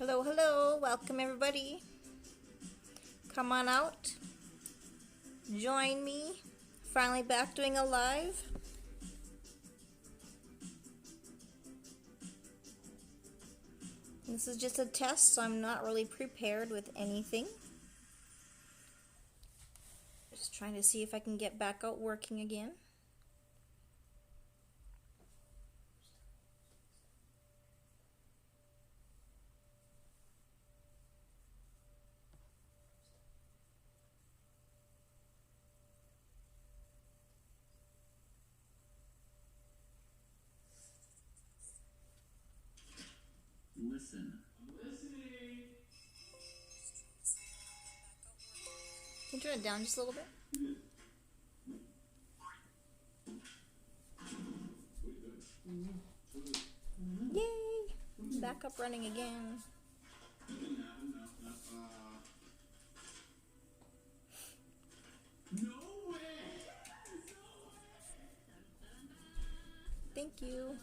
Hello, hello. Welcome, everybody. Come on out. Join me. Finally back doing a live. This is just a test, so I'm not really prepared with anything. Just trying to see if I can get back out working again. Listen. I'm listening. Can you turn it down just a little bit? Yay! Back up running again. No way! Thank you.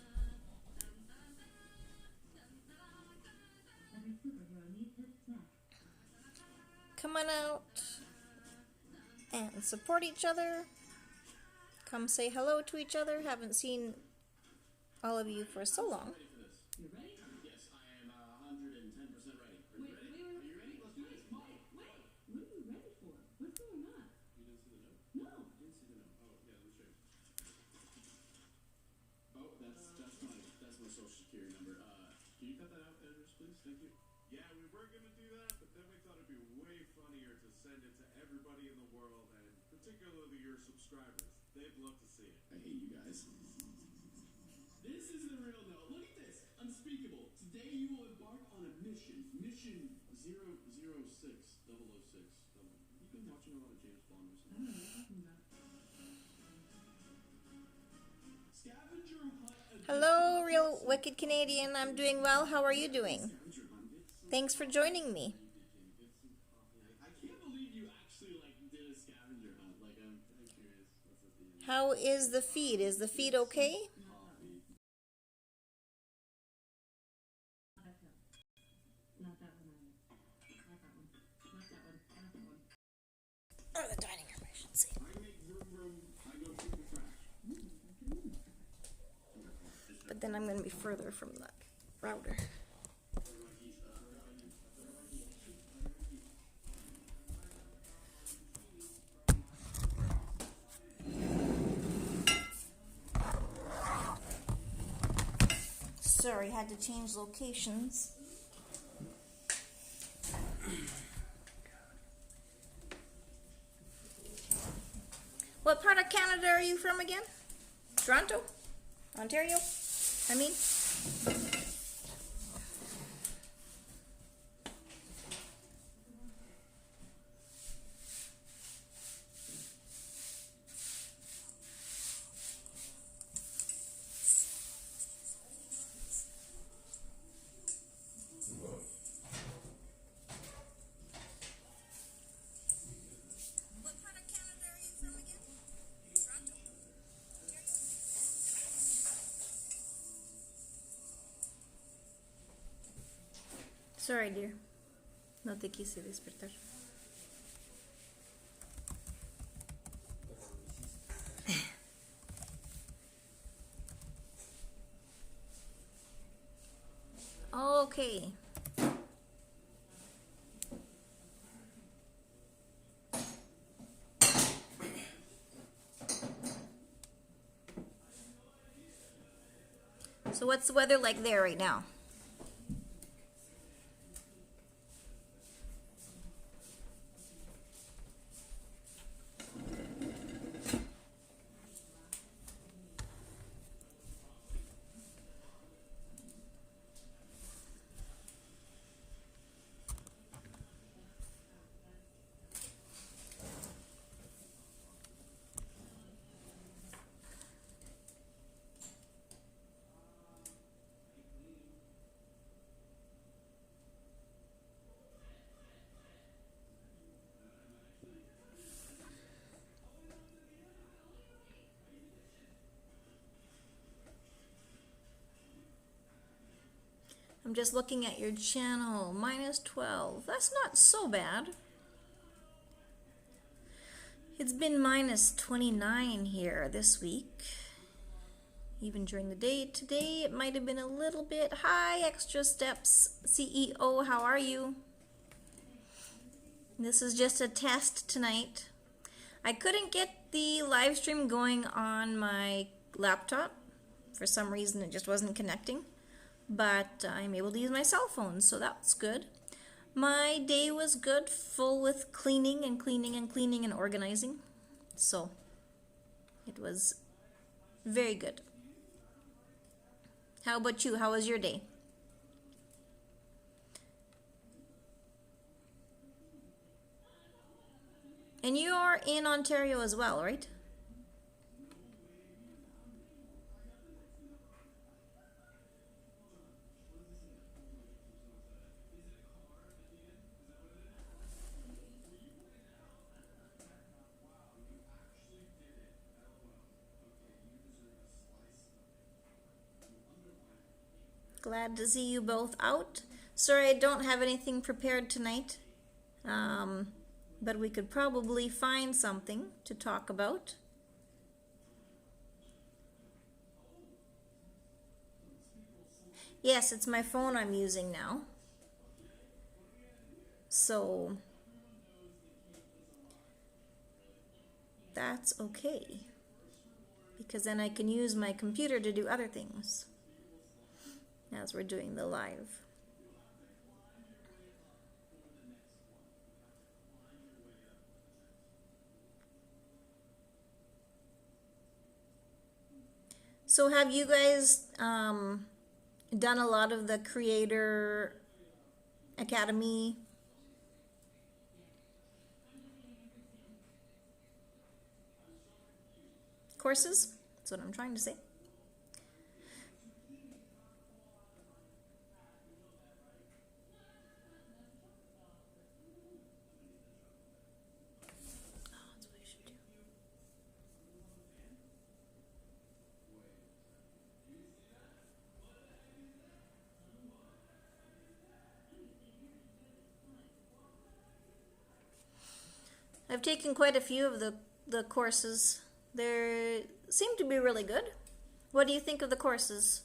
Come on out and support each other. Come say hello to each other. Haven't seen all of you for so long. You ready? Yes, I am 110% ready. Are you ready? Are you ready? Let's do this. Wait. What are you ready for? What's going on? You didn't see the note? No. I didn't see the note. Oh, yeah, let me show you. Oh, that's my social security number. Can you cut that out, Editors, please? Thank you. Yeah, we were going to do that, but then we thought it'd be way funnier to send it to everybody in the world, and particularly your subscribers. They'd love to see it. I hate you guys. This is the real deal. Look at this. Unspeakable. Today you will embark on a mission. Mission 006006. You've been watching a lot of James Bond recently. Scavenger hunt. Hello, Real Wicked Canadian. I'm doing well. How are you doing? Thanks for joining me. I can't believe you actually did a scavenger hunt. I'm curious. How is the feed? Is the feed okay? Not that one either. Not that one. Not that one. Not that one. Or the dining room, I should say. I make room. I go take the trash. But then I'm going to be further from the router. Sorry, had to change locations. What part of Canada are you from again? Toronto? Ontario? I mean? Sorry, dear. No te quise despertar. Okay. So what's the weather like there right now? I'm just looking at your channel. -12. That's not so bad. It's been -29 here this week. Even during the day today, it might have been a little bit high. Extra Steps CEO, how are you? This is just a test tonight. I couldn't get the live stream going on my laptop. For some reason, it just wasn't connecting. But I'm able to use my cell phone, so that's good. My day was good, full with cleaning and cleaning and cleaning and organizing. So it was very good. How about you? How was your day? And you are in Ontario as well, right? Glad to see you both out. Sorry, I don't have anything prepared tonight. But we could probably find something to talk about. Yes, it's my phone I'm using now. So that's okay. Because then I can use my computer to do other things as we're doing the live. So have you guys done a lot of the Creator Academy courses? That's what I'm trying to say. I've taken quite a few of the courses. They seem to be really good. What do you think of the courses?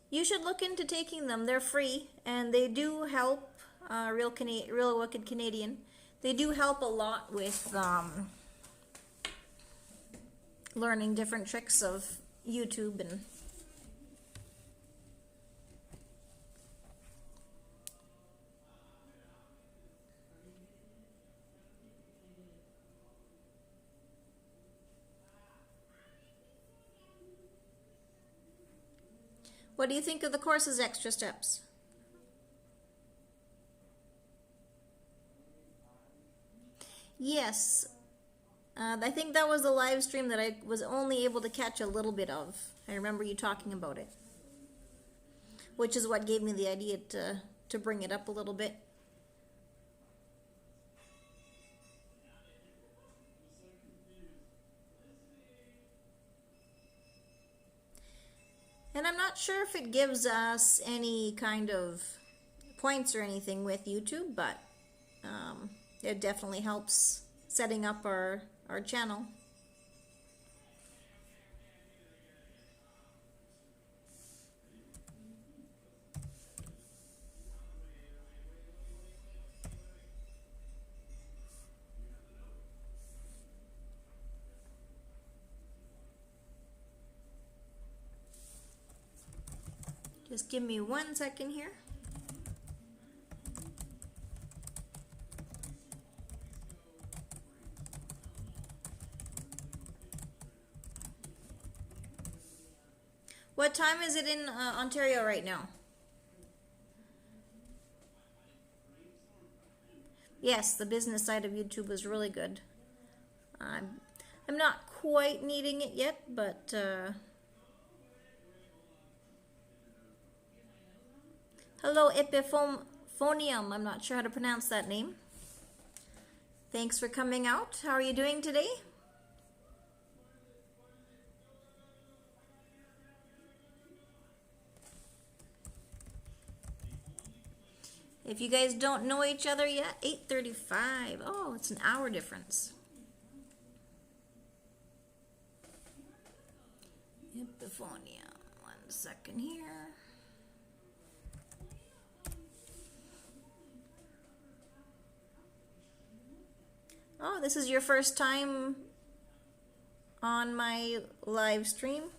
You should look into taking them. They're free and they do help. Real Wicked Canadian. They do help a lot with learning different tricks of YouTube and What do you think of the course's Extra Steps? Yes. I think that was the live stream that I was only able to catch a little bit of. I remember you talking about it. Which is what gave me the idea to bring it up a little bit. And I'm not sure if it gives us any kind of points or anything with YouTube, but it definitely helps setting up our channel. Just give me 1 second here. What time is it in Ontario right now? Yes, the business side of YouTube is really good. I'm not quite needing it yet, but hello, Epiphonium. I'm not sure how to pronounce that name. Thanks for coming out. How are you doing today? If you guys don't know each other yet, 8:35. Oh, it's an hour difference. Epiphonia. 1 second here. Oh, this is your first time on my live stream.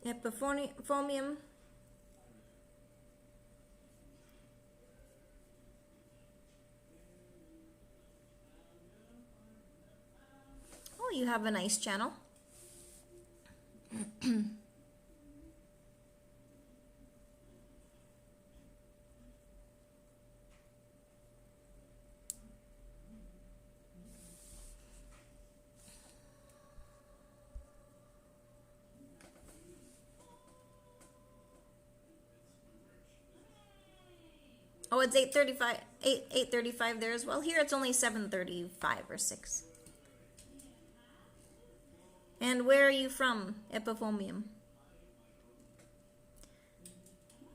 Epiphomium. Oh, you have a nice channel. Oh, it's 8:35. 8:35 there as well. Here it's only 7:35 or 6. And where are you from, Epiphomium?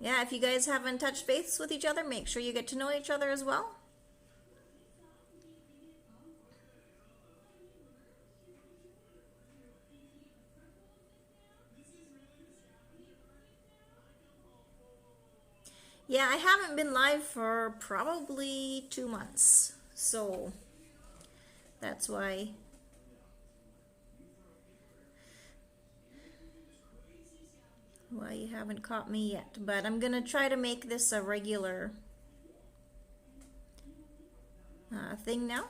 Yeah, if you guys haven't touched base with each other, make sure you get to know each other as well. Yeah, I haven't been live for probably 2 months, so that's why. Why you haven't caught me yet, but I'm gonna try to make this a regular thing now,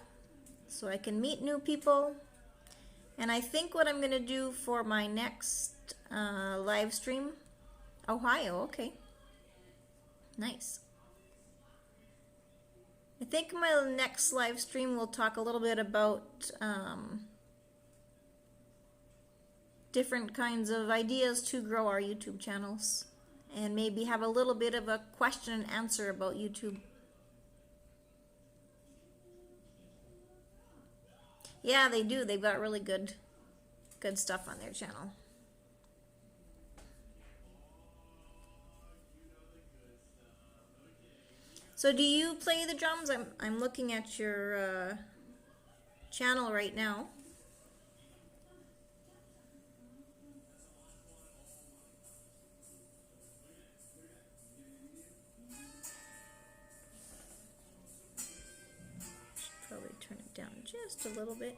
so I can meet new people. And I think what I'm gonna do for my next live stream, Ohio, okay. Nice. I think my next live stream will talk a little bit about different kinds of ideas to grow our YouTube channels, and maybe have a little bit of a question and answer about YouTube. Yeah, they do. They've got really good stuff on their channel. So do you play the drums? I'm looking at your channel right now. Should probably turn it down just a little bit.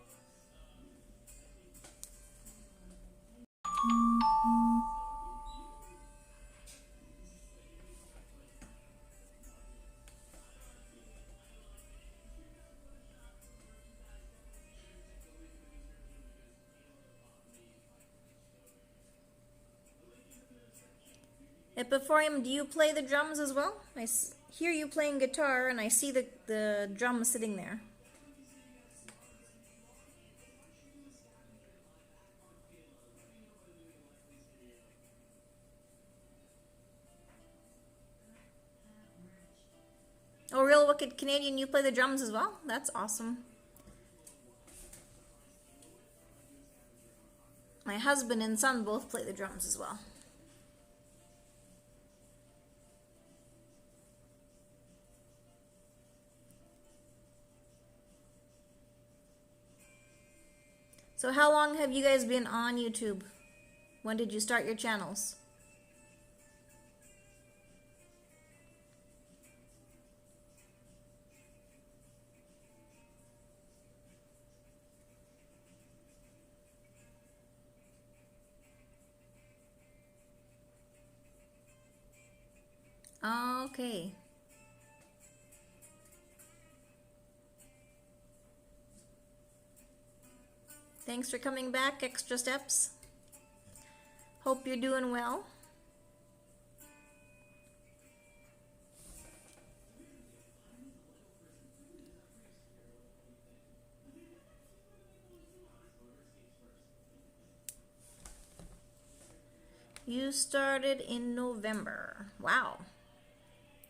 Epiphomium, do you play the drums as well? I hear you playing guitar, and I see the drum sitting there. Oh, Real Wicked Canadian, you play the drums as well? That's awesome. My husband and son both play the drums as well. So how long have you guys been on YouTube? When did you start your channels? Okay. Thanks for coming back, Extra Steps. Hope you're doing well. You started in November. Wow.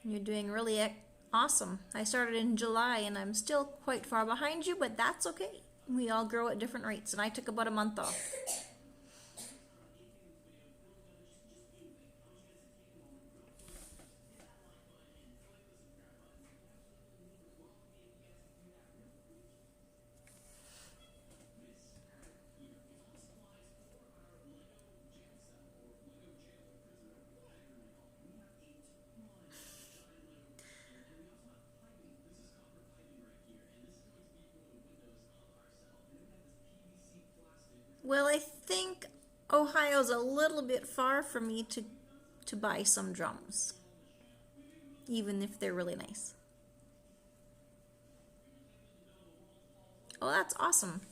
You're doing really awesome. I started in July and I'm still quite far behind you, but that's okay. We all grow at different rates, and I took about a month off. Ohio's a little bit far for me to buy some drums, even if they're really nice. Oh, that's awesome.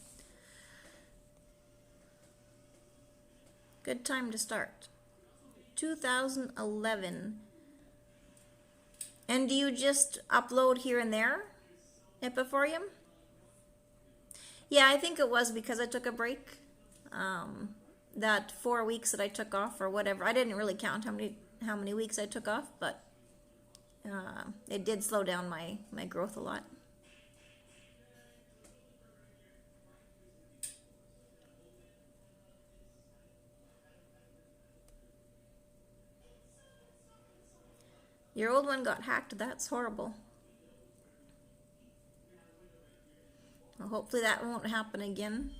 Good time to start. 2011. And do you just upload here and there, Epiforium? Yeah, I think it was because I took a break. That 4 weeks that I took off or whatever. I didn't really count how many weeks I took off, but it did slow down my growth a lot. Your old one got hacked. That's horrible. Well, hopefully that won't happen again.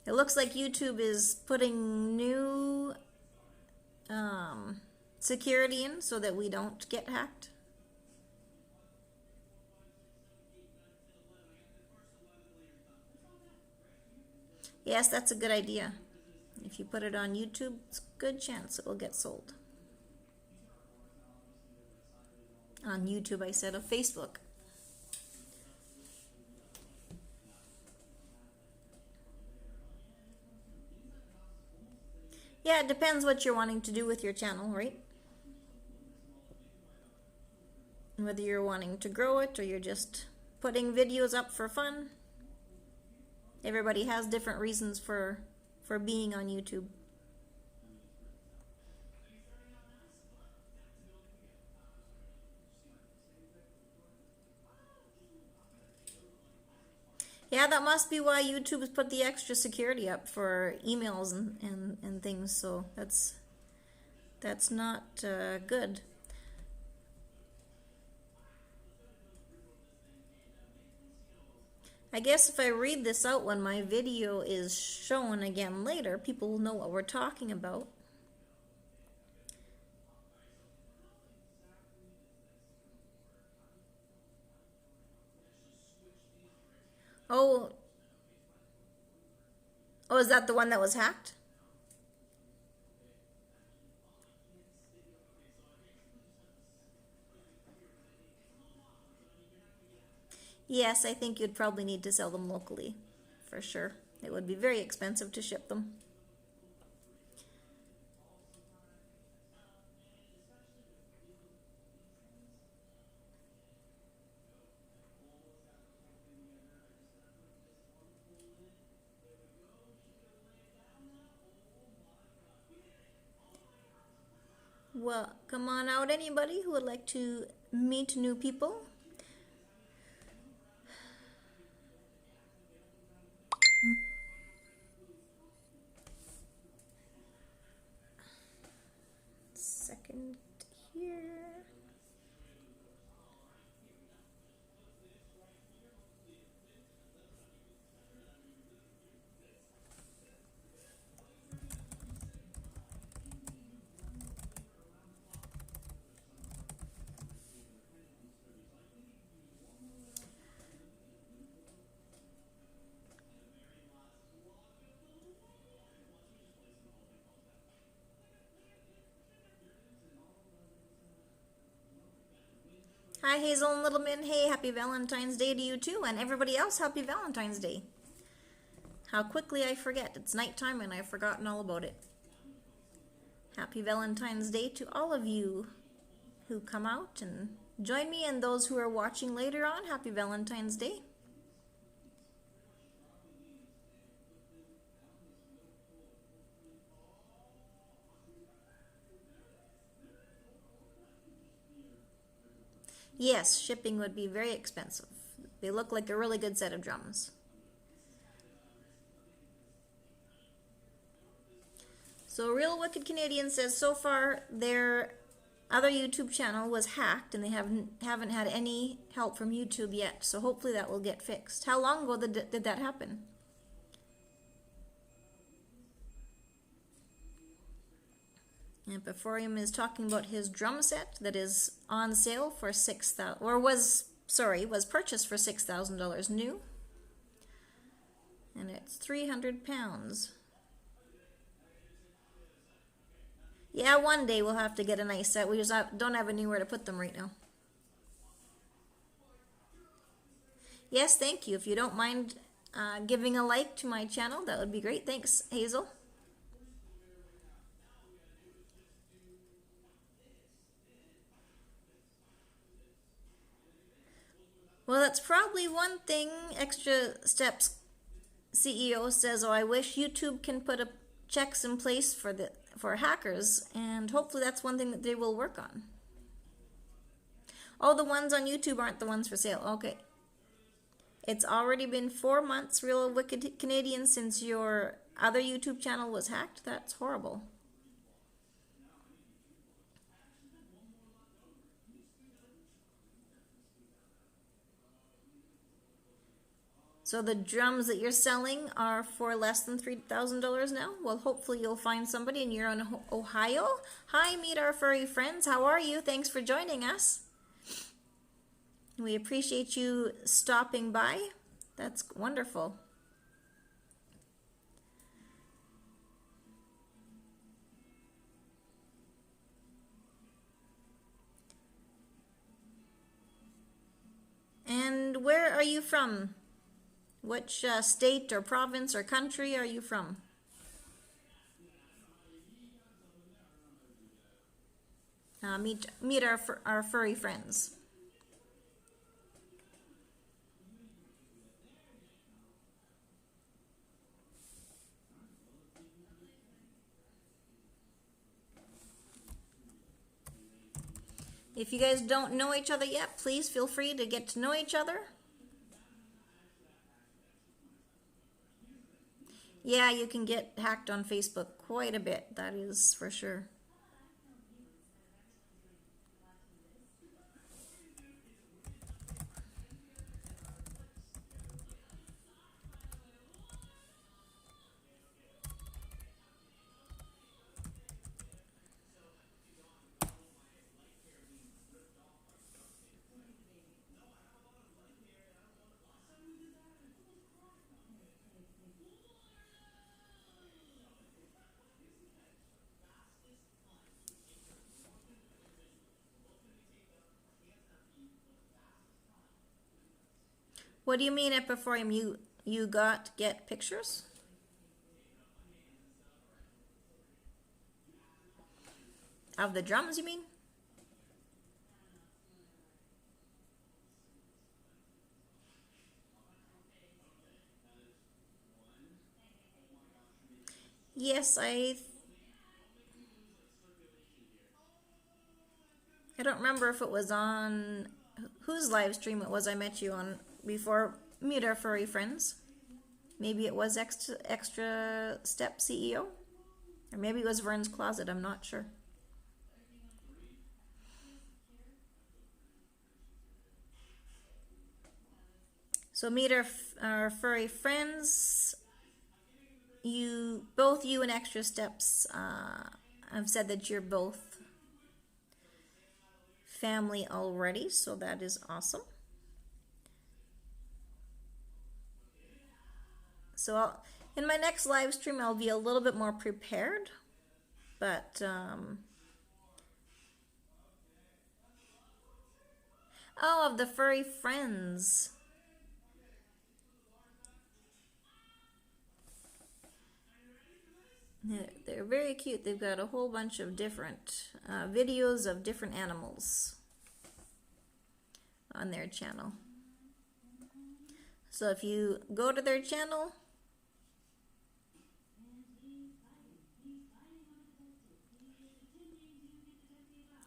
It looks like YouTube is putting new security in so that we don't get hacked. Yes, that's a good idea. If you put it on YouTube, it's a good chance it will get sold. On YouTube, I said, of Facebook. Yeah, it depends what you're wanting to do with your channel, right? Whether you're wanting to grow it or you're just putting videos up for fun. Everybody has different reasons for being on YouTube. Yeah, that must be why YouTube has put the extra security up for emails and things, so that's not good. I guess if I read this out when my video is shown again later, people will know what we're talking about. Oh, is that the one that was hacked? Yes, I think you'd probably need to sell them locally, for sure. It would be very expensive to ship them. Well, come on out, anybody who would like to meet new people. Second here. Hi, Hazel and Littleman. Hey, happy Valentine's Day to you too, and everybody else, happy Valentine's Day. How quickly I forget. It's nighttime and I've forgotten all about it. Happy Valentine's Day to all of you who come out and join me, and those who are watching later on, happy Valentine's Day. Yes, shipping would be very expensive. They look like a really good set of drums. So Real Wicked Canadian says so far their other YouTube channel was hacked and they haven't had any help from YouTube yet. So hopefully that will get fixed. How long ago did that happen? Epiforium is talking about his drum set that is on sale for $6,000, or was purchased for $6,000 new. And it's 300 pounds. Yeah, one day we'll have to get a nice set. We just don't have anywhere to put them right now. Yes, thank you. If you don't mind giving a like to my channel, that would be great. Thanks, Hazel. Well, that's probably one thing Extra Steps CEO says, oh, I wish YouTube can put checks in place for hackers, and hopefully that's one thing that they will work on. Oh, the ones on YouTube aren't the ones for sale. Okay. It's already been 4 months, Real Wicked Canadian, since your other YouTube channel was hacked. That's horrible. So the drums that you're selling are for less than $3,000 now? Well, hopefully you'll find somebody, and you're in Ohio. Hi, meet our furry friends. How are you? Thanks for joining us. We appreciate you stopping by. That's wonderful. And where are you from? Which state or province or country are you from? Meet our furry friends. If you guys don't know each other yet, please feel free to get to know each other. Yeah, you can get hacked on Facebook quite a bit, that is for sure. What do you mean Epiphoreum? You get pictures? Of the drums, you mean? Yes, I don't remember if it was on whose live stream it was I met you on before. Meet our furry friends. Maybe it was Extra Step CEO, or maybe it was Vern's Closet. I'm not sure. So meet our furry friends. Both you and Extra Steps have said that you're both family already, so that is awesome. So in my next live stream, I'll be a little bit more prepared, but oh, of the furry friends. They're very cute. They've got a whole bunch of different videos of different animals on their channel. So if you go to their channel,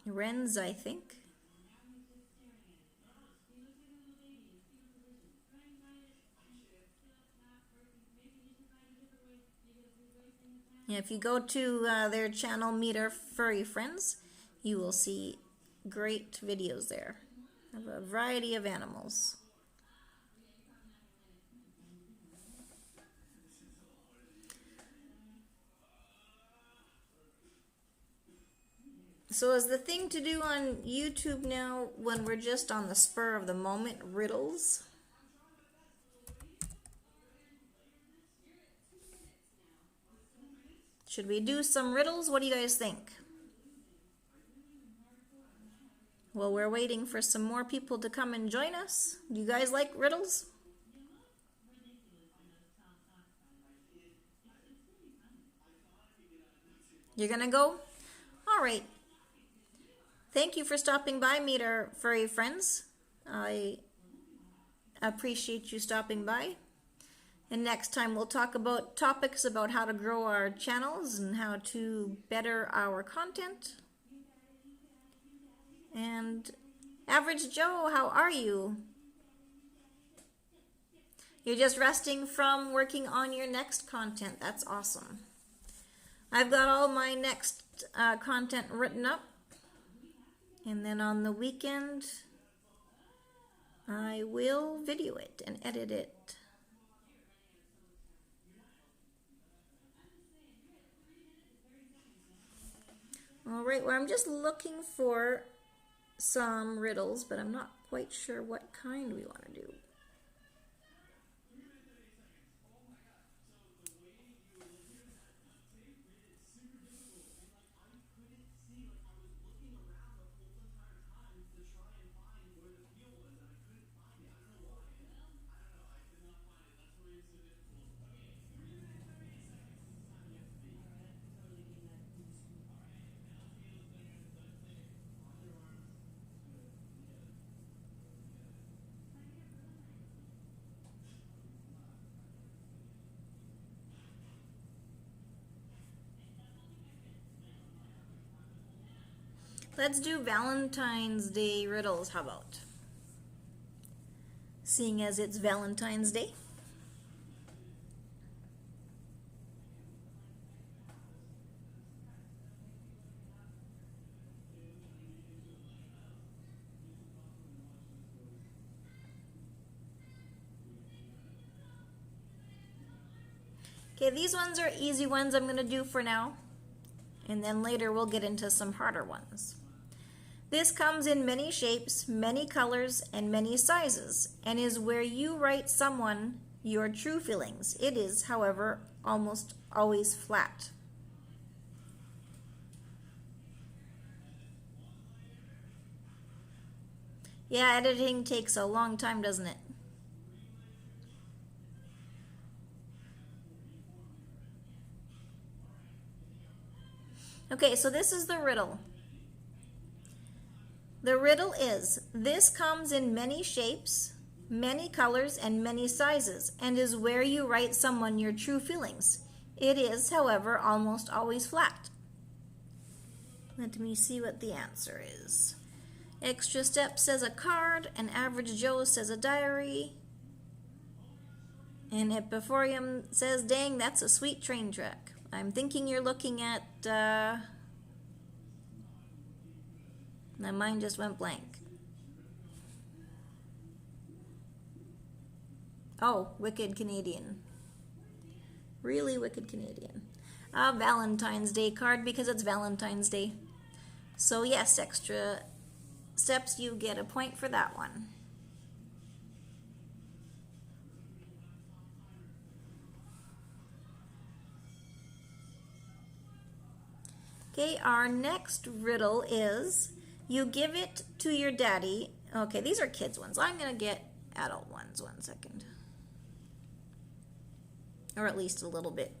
Ren's, I think. Yeah, if you go to their channel, Meet Our Furry Friends, you will see great videos there of a variety of animals. So is the thing to do on YouTube now, when we're just on the spur of the moment, riddles? Should we do some riddles? What do you guys think? Well, we're waiting for some more people to come and join us. Do you guys like riddles? You're gonna go? All right. Thank you for stopping by, meet our furry friends. I appreciate you stopping by. And next time we'll talk about topics about how to grow our channels and how to better our content. And Average Joe, how are you? You're just resting from working on your next content. That's awesome. I've got all my next content written up. And then on the weekend, I will video it and edit it. All right, well, I'm just looking for some riddles, but I'm not quite sure what kind we want to do. Let's do Valentine's Day riddles, how about? Seeing as it's Valentine's Day. Okay, these ones are easy ones I'm going to do for now. And then later we'll get into some harder ones. This comes in many shapes, many colors, and many sizes, and is where you write someone your true feelings. It is, however, almost always flat. Yeah, editing takes a long time, doesn't it? Okay, so this is the riddle. The riddle is, this comes in many shapes, many colors, and many sizes, and is where you write someone your true feelings. It is, however, almost always flat. Let me see what the answer is. Extra Step says a card, and Average Joe says a diary. And Epiphoreum says, dang, that's a sweet train track. I'm thinking you're looking at, my mind just went blank. Oh, Wicked Canadian. Really Wicked Canadian. A Valentine's Day card because it's Valentine's Day. So yes, Extra Steps, you get a point for that one. Okay, our next riddle is, you give it to your daddy. Okay, these are kids ones. I'm going to get adult ones. 1 second. Or at least a little bit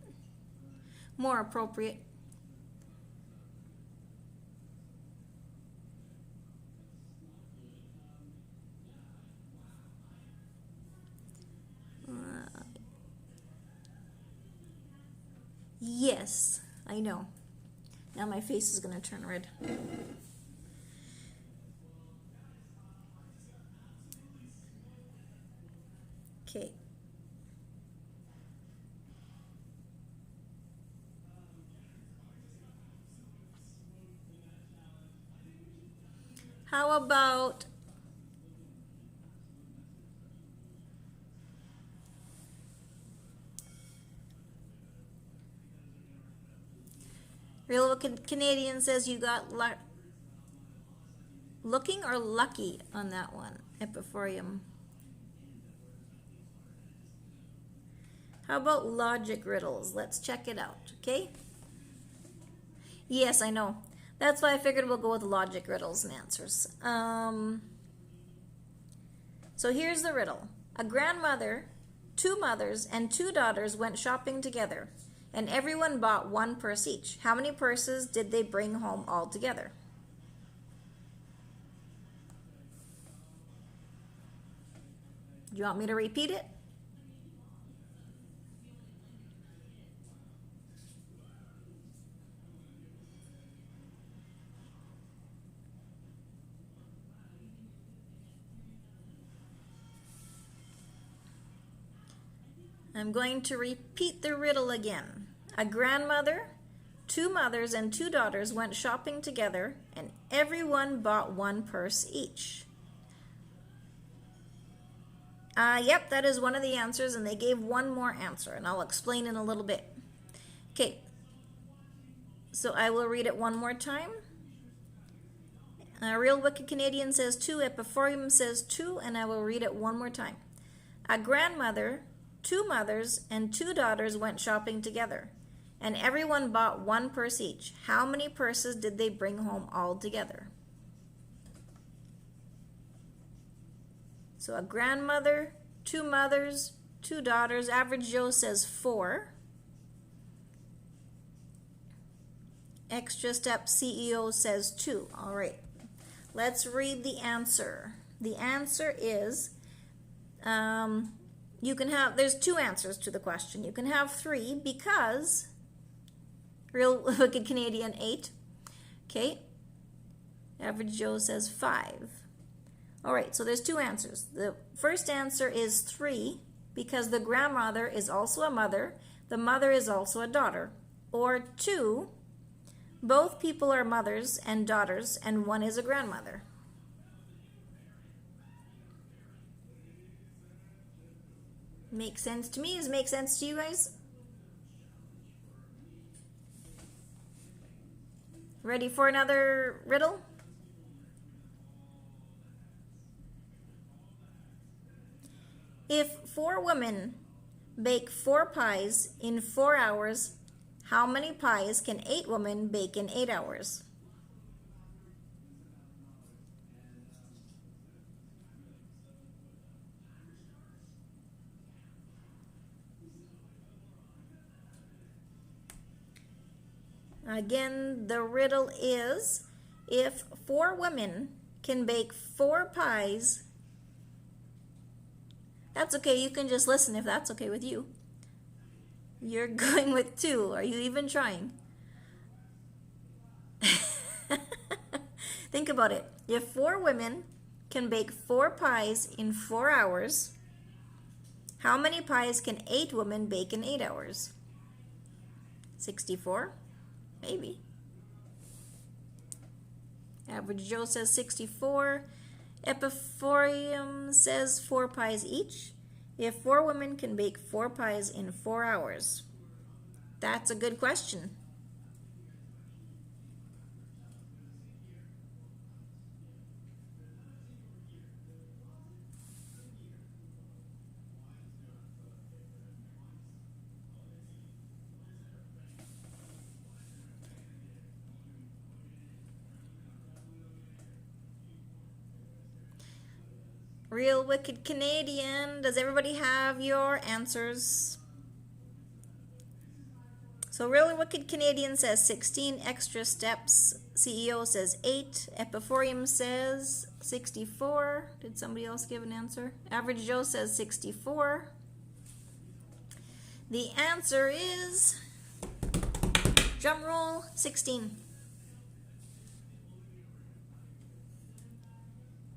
more appropriate. Yes, I know. Now my face is going to turn red. Okay. How about Real Canadian says you got looking or lucky on that one, Epiphoreum. How about logic riddles? Let's check it out, okay? Yes, I know. That's why I figured we'll go with logic, riddles, and answers. So here's the riddle. A grandmother, two mothers, and two daughters went shopping together, and everyone bought one purse each. How many purses did they bring home all together? Do you want me to repeat it? I'm going to repeat the riddle again. A grandmother, two mothers, and two daughters went shopping together, and everyone bought one purse each. Yep, that is one of the answers, and they gave one more answer, and I'll explain in a little bit. Okay, so I will read it one more time. Real Wicked Canadian says 2, Epiforium says 2, and I will read it one more time. A grandmother, two mothers, and two daughters went shopping together, and everyone bought one purse each. How many purses did they bring home all together? So a grandmother, two mothers, two daughters. Average Joe says 4. Extra Step CEO says 2. All right. Let's read the answer. The answer is, there's 2 answers to the question. You can have 3 because, Real Wicked Canadian 8. Okay. Average Joe says 5. All right, so there's 2 answers. The first answer is 3 because the grandmother is also a mother. The mother is also a daughter. Or 2, both people are mothers and daughters, and one is a grandmother. Makes sense to me. Does it make sense to you guys? Ready for another riddle? If 4 women bake 4 pies in 4 hours, how many pies can 8 women bake in 8 hours? Again, the riddle is, if 4 women can bake 4 pies, that's okay, you can just listen if that's okay with you. You're going with 2. Are you even trying? Think about it. If 4 women can bake 4 pies in 4 hours, how many pies can 8 women bake in 8 hours? 64? Maybe. Average Joe says 64. Epiforium says 4 pies each. If 4 women can bake 4 pies in 4 hours. That's a good question. Real Wicked Canadian, does everybody have your answers? So Real Wicked Canadian says 16 extra steps. CEO says 8. Epiforium says 64. Did somebody else give an answer? Average Joe says 64. The answer is, drum roll, 16.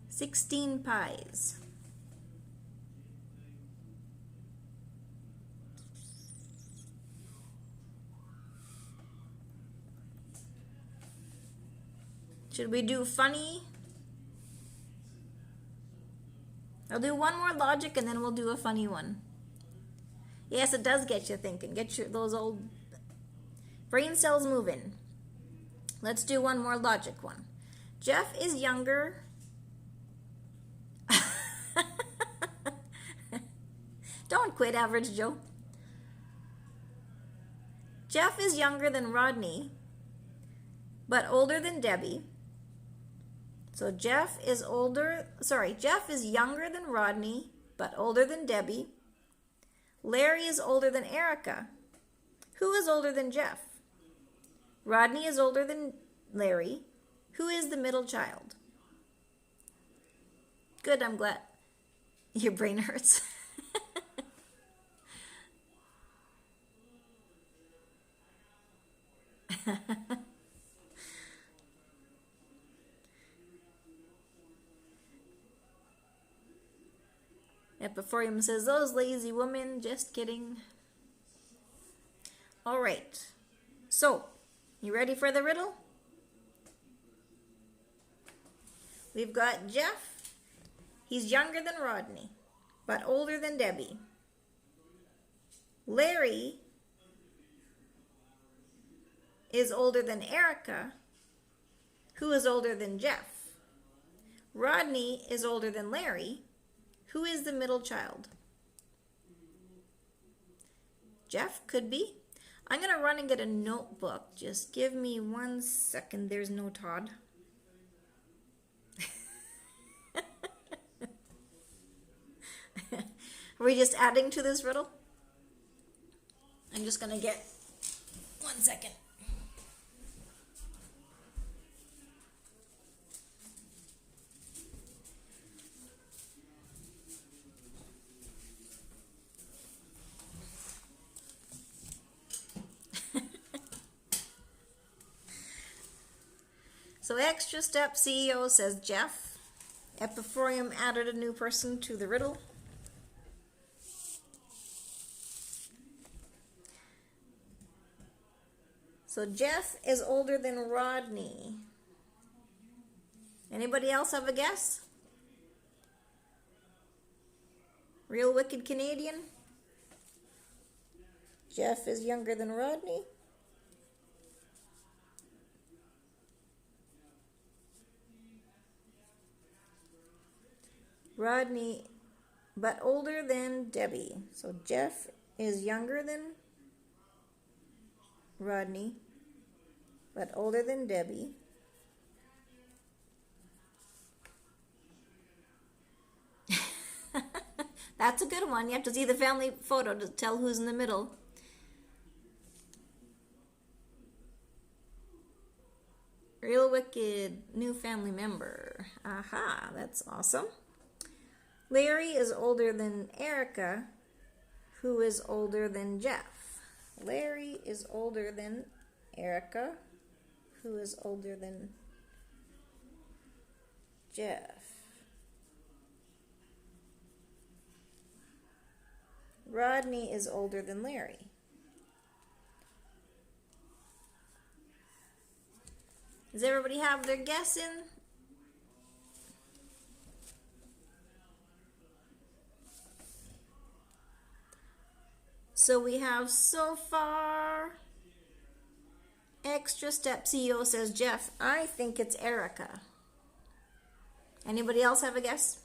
16 pies. Should we do funny? I'll do one more logic and then we'll do a funny one. Yes, it does get you thinking. Get those old brain cells moving. Let's do one more logic one. Jeff is younger. Don't quit, Average Joe. Jeff is younger than Rodney, but older than Debbie. So Jeff is younger than Rodney, but older than Debbie. Larry is older than Erica. Who is older than Jeff? Rodney is older than Larry. Who is the middle child? Good, I'm glad. Your brain hurts. Epiphoreum says, those lazy women, just kidding. All right. So, you ready for the riddle? We've got Jeff. He's younger than Rodney, but older than Debbie. Larry is older than Erica, who is older than Jeff. Rodney is older than Larry. Who is the middle child? Jeff could be. I'm going to run and get a notebook. Just give me 1 second. There's no Todd. Are we just adding to this riddle? I'm just going to get 1 second. So Extra Step CEO says Jeff. Epiphoreum added a new person to the riddle. So Jeff is older than Rodney. Anybody else have a guess? Real Wicked Canadian? Jeff is younger than Rodney. Rodney, but older than Debbie. So Jeff is younger than Rodney, but older than Debbie. That's a good one. You have to see the family photo to tell who's in the middle. Real Wicked, new family member. Aha, that's awesome. Larry is older than Erica, who is older than Jeff. Larry is older than Erica, who is older than Jeff. Rodney is older than Larry. Does everybody have their guess in? So we have so far, Extra Step CEO says Jeff. I think it's Erica. Anybody else have a guess?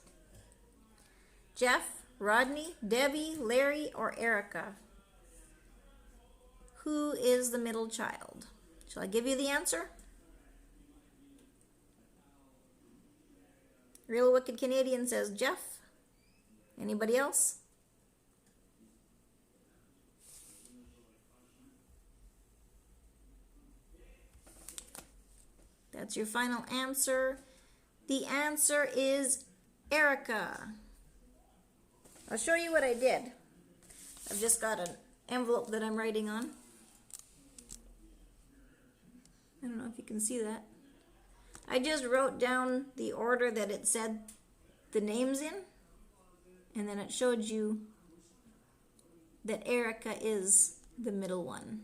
Jeff, Rodney, Debbie, Larry, or Erica? Who is the middle child? Shall I give you the answer? Real Wicked Canadian says Jeff. Anybody else? That's your final answer. The answer is Erica. I'll show you what I did. I've just got an envelope that I'm writing on. I don't know if you can see that. I just wrote down the order that it said the names in, and then it showed you that Erica is the middle one.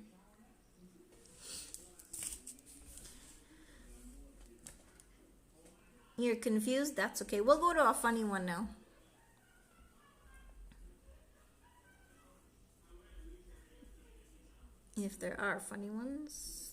You're confused? That's okay. We'll go to a funny one now. If there are funny ones.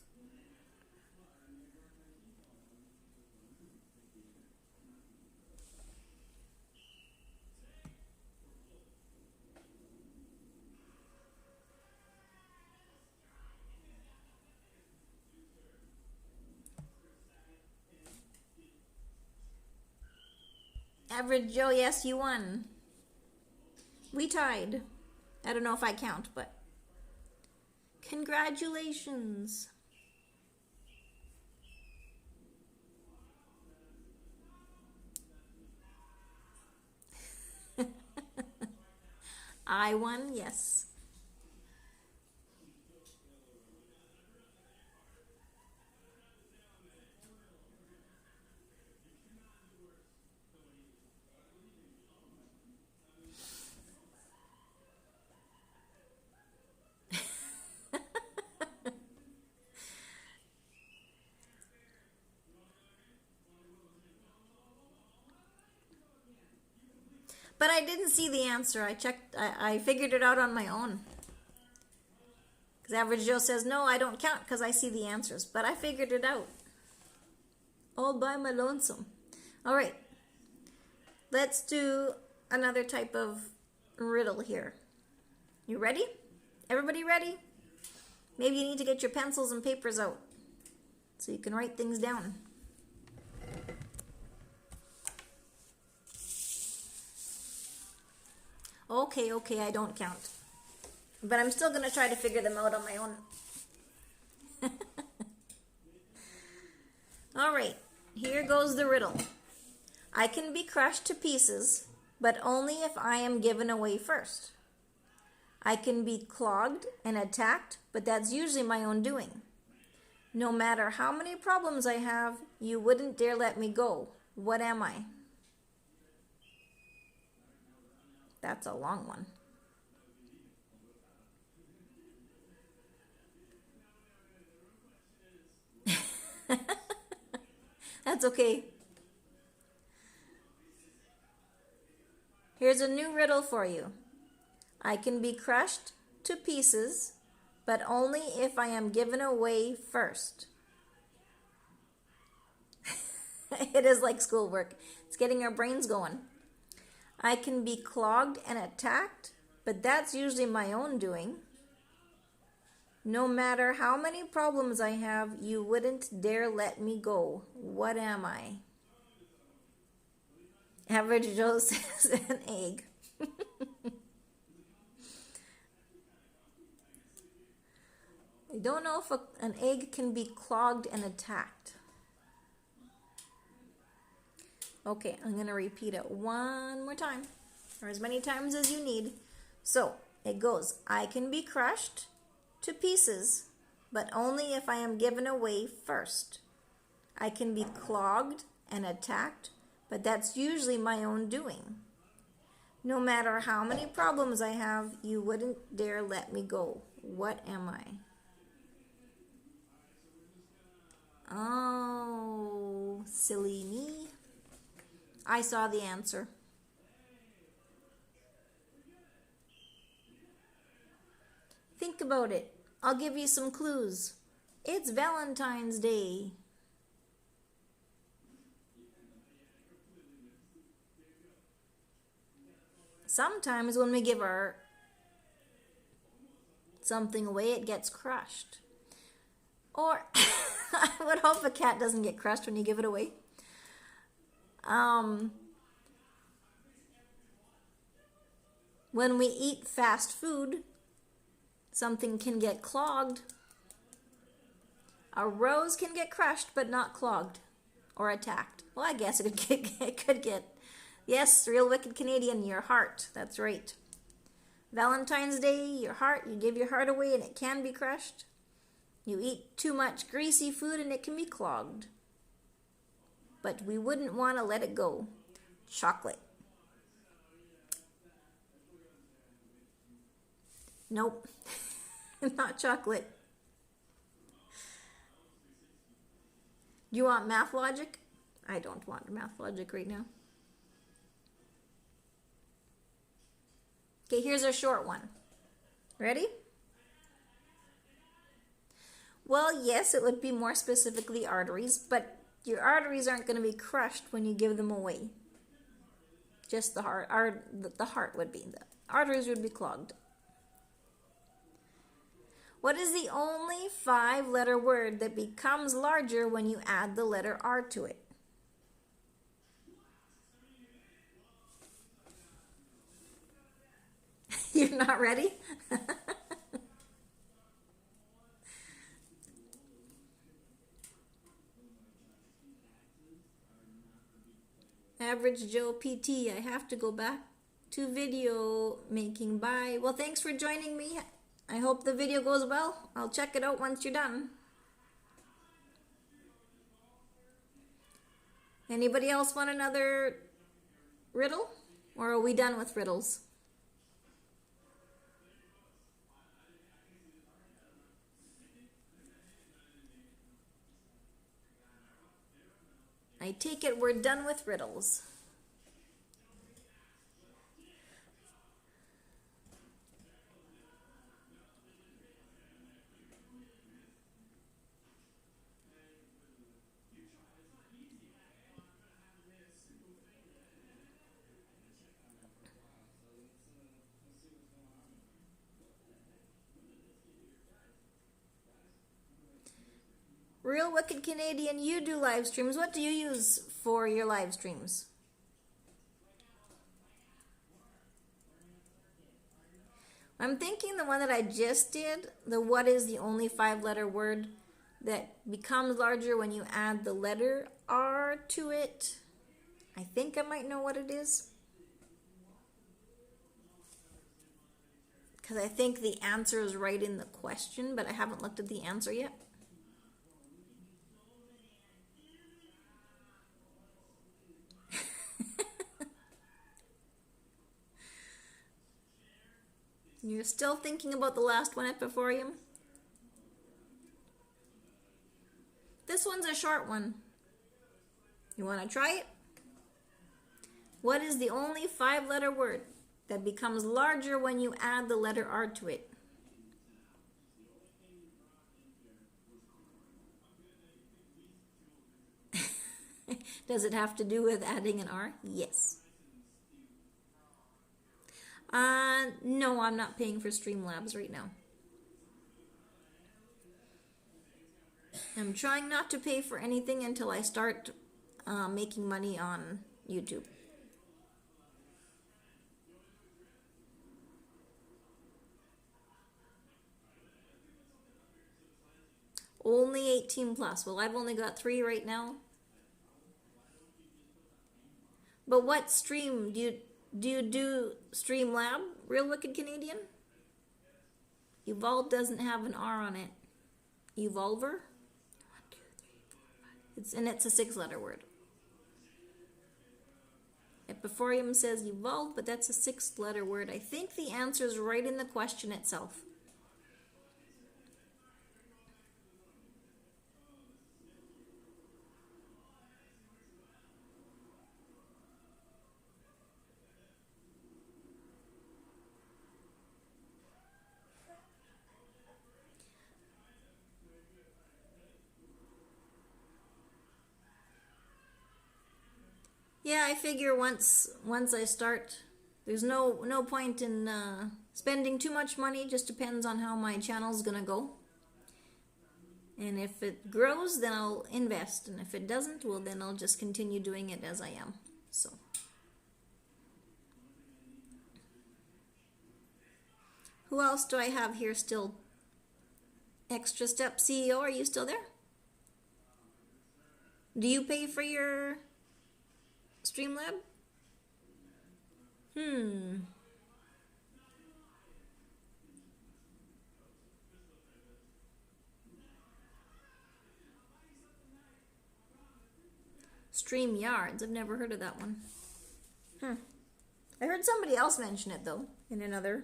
Average Joe, yes, you won. We tied. I don't know if I count, but congratulations. I won, yes. But I didn't see the answer. I checked, I figured it out on my own. Because Average Joe says, no, I don't count because I see the answers. But I figured it out. All by my lonesome. All right. Let's do another type of riddle here. You ready? Everybody ready? Maybe you need to get your pencils and papers out so you can write things down. Okay, I don't count. But I'm still going to try to figure them out on my own. All right, here goes the riddle. I can be crushed to pieces, but only if I am given away first. I can be clogged and attacked, but that's usually my own doing. No matter how many problems I have, you wouldn't dare let me go. What am I? That's a long one. That's okay. Here's a new riddle for you. I can be crushed to pieces, but only if I am given away first. It is like schoolwork. It's getting our brains going. I can be clogged and attacked, but that's usually my own doing. No matter how many problems I have, you wouldn't dare let me go. What am I? Average Joe says an egg. I don't know if an egg can be clogged and attacked. Okay, I'm going to repeat it one more time, or as many times as you need. So, it goes, I can be crushed to pieces, but only if I am given away first. I can be clogged and attacked, but that's usually my own doing. No matter how many problems I have, you wouldn't dare let me go. What am I? Oh, silly me. I saw the answer. Think about it. I'll give you some clues. It's Valentine's Day. Sometimes when we give our something away, it gets crushed. Or I would hope a cat doesn't get crushed when you give it away. When we eat fast food, something can get clogged. A rose can get crushed but not clogged or attacked. Well, I guess it could get, yes, real wicked Canadian, your heart. That's right. Valentine's Day, your heart, you give your heart away and it can be crushed. You eat too much greasy food and it can be clogged. But we wouldn't want to let it go. Chocolate. Nope. Not chocolate. You want math logic? I don't want math logic right now. Okay, here's a short one. Ready? Well, yes, it would be more specifically arteries, but your arteries aren't going to be crushed when you give them away. Just the heart, the heart would be. The arteries would be clogged. What is the only 5-letter word that becomes larger when you add the letter R to it? You're not ready? Average Joe PT, I have to go back to video making. Bye. Well, thanks for joining me. I hope the video goes well. I'll check it out once you're done. Anybody else want another riddle? Or are we done with riddles? I take it we're done with riddles. Real Wicked Canadian, you do live streams. What do you use for your live streams? I'm thinking the one that I just did, the what is the only 5-letter word that becomes larger when you add the letter R to it. I think I might know what it is. Because I think the answer is right in the question, but I haven't looked at the answer yet. You're still thinking about the last one at Beforium? This one's a short one. You want to try it? What is the only 5-letter word that becomes larger when you add the letter R to it? Does it have to do with adding an R? Yes. No, I'm not paying for Streamlabs right now. I'm trying not to pay for anything until I start making money on YouTube. Only 18 plus. Well, I've only got 3 right now. But what stream do you do Streamlab, Real Wicked Canadian? Evolve doesn't have an R on it. Evolver? 1, 2, 3, 4, 5. It's a 6-letter word. Epiforium says evolve, but that's a 6-letter word. I think the answer is right in the question itself. Yeah, I figure once I start, there's no point in spending too much money. Just depends on how my channel's gonna go. And if it grows, then I'll invest, and if it doesn't, well, then I'll just continue doing it as I am. So, who else do I have here still? Extra Step CEO, are you still there? Do you pay for your Streamlab? StreamYards, I've never heard of that one. I heard somebody else mention it though, in another.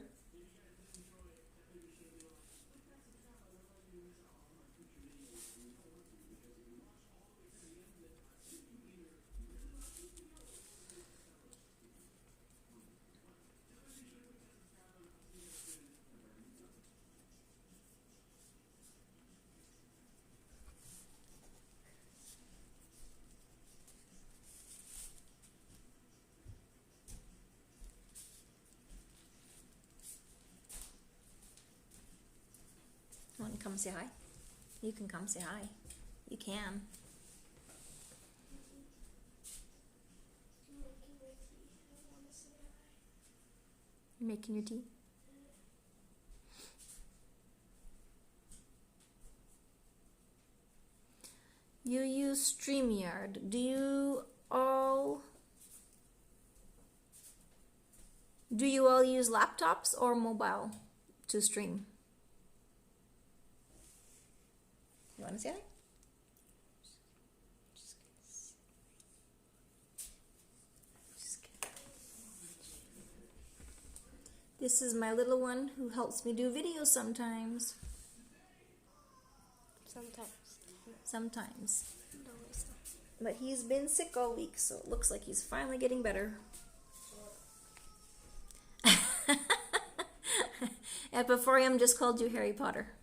Want to come say hi? You can come say hi. You can. You're making your tea? You use StreamYard. Do you all use laptops or mobile to stream? You want to say that? This is my little one who helps me do videos sometimes. Sometimes. But he's been sick all week, so it looks like he's finally getting better. Epiforium just called you Harry Potter.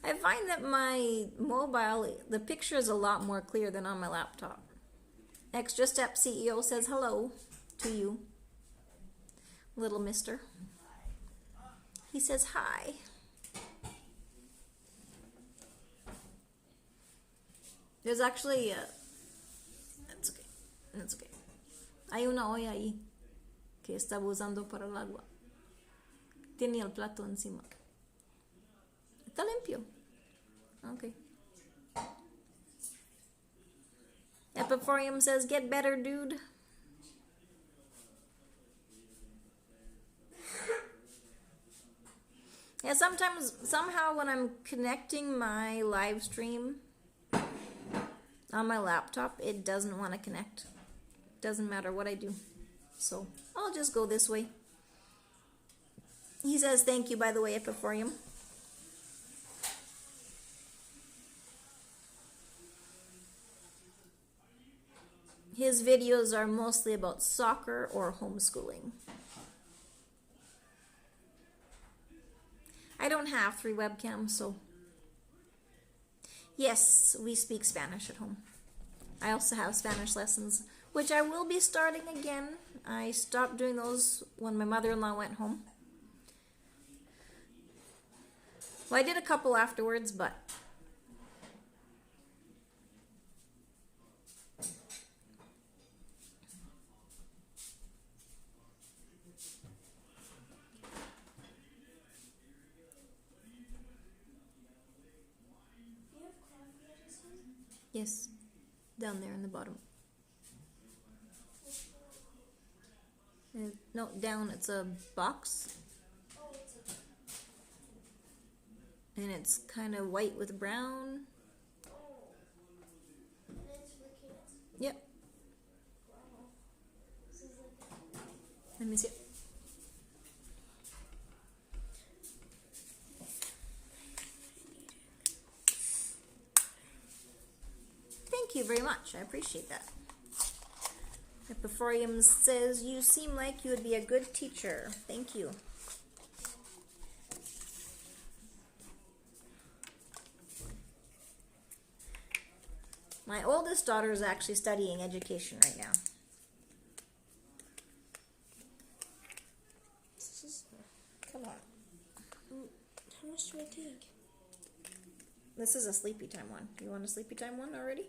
I find that my mobile, the picture is a lot more clear than on my laptop. Extra Step CEO says hello to you, little mister. He says hi. There's actually, that's okay, that's okay. Hay una olla ahí que estaba usando para el agua. Tiene el plato encima. Está limpio. Okay. Epiforium says, get better, dude. Yeah, somehow when I'm connecting my live stream on my laptop, it doesn't want to connect. Doesn't matter what I do. So I'll just go this way. He says, thank you, by the way, Epiforium. His videos are mostly about soccer or homeschooling. I don't have 3 webcams, so yes, we speak Spanish at home. I also have Spanish lessons, which I will be starting again. I stopped doing those when my mother-in-law went home. Well, I did a couple afterwards, but yes, down there in the bottom. No, down, it's a box. And it's kind of white with brown. Yep. Let me see. Thank you very much. I appreciate that. Epiforium says, you seem like you would be a good teacher. Thank you. My oldest daughter is actually studying education right now. Come on. How much do I take? This is a sleepy time one. You want a sleepy time one already?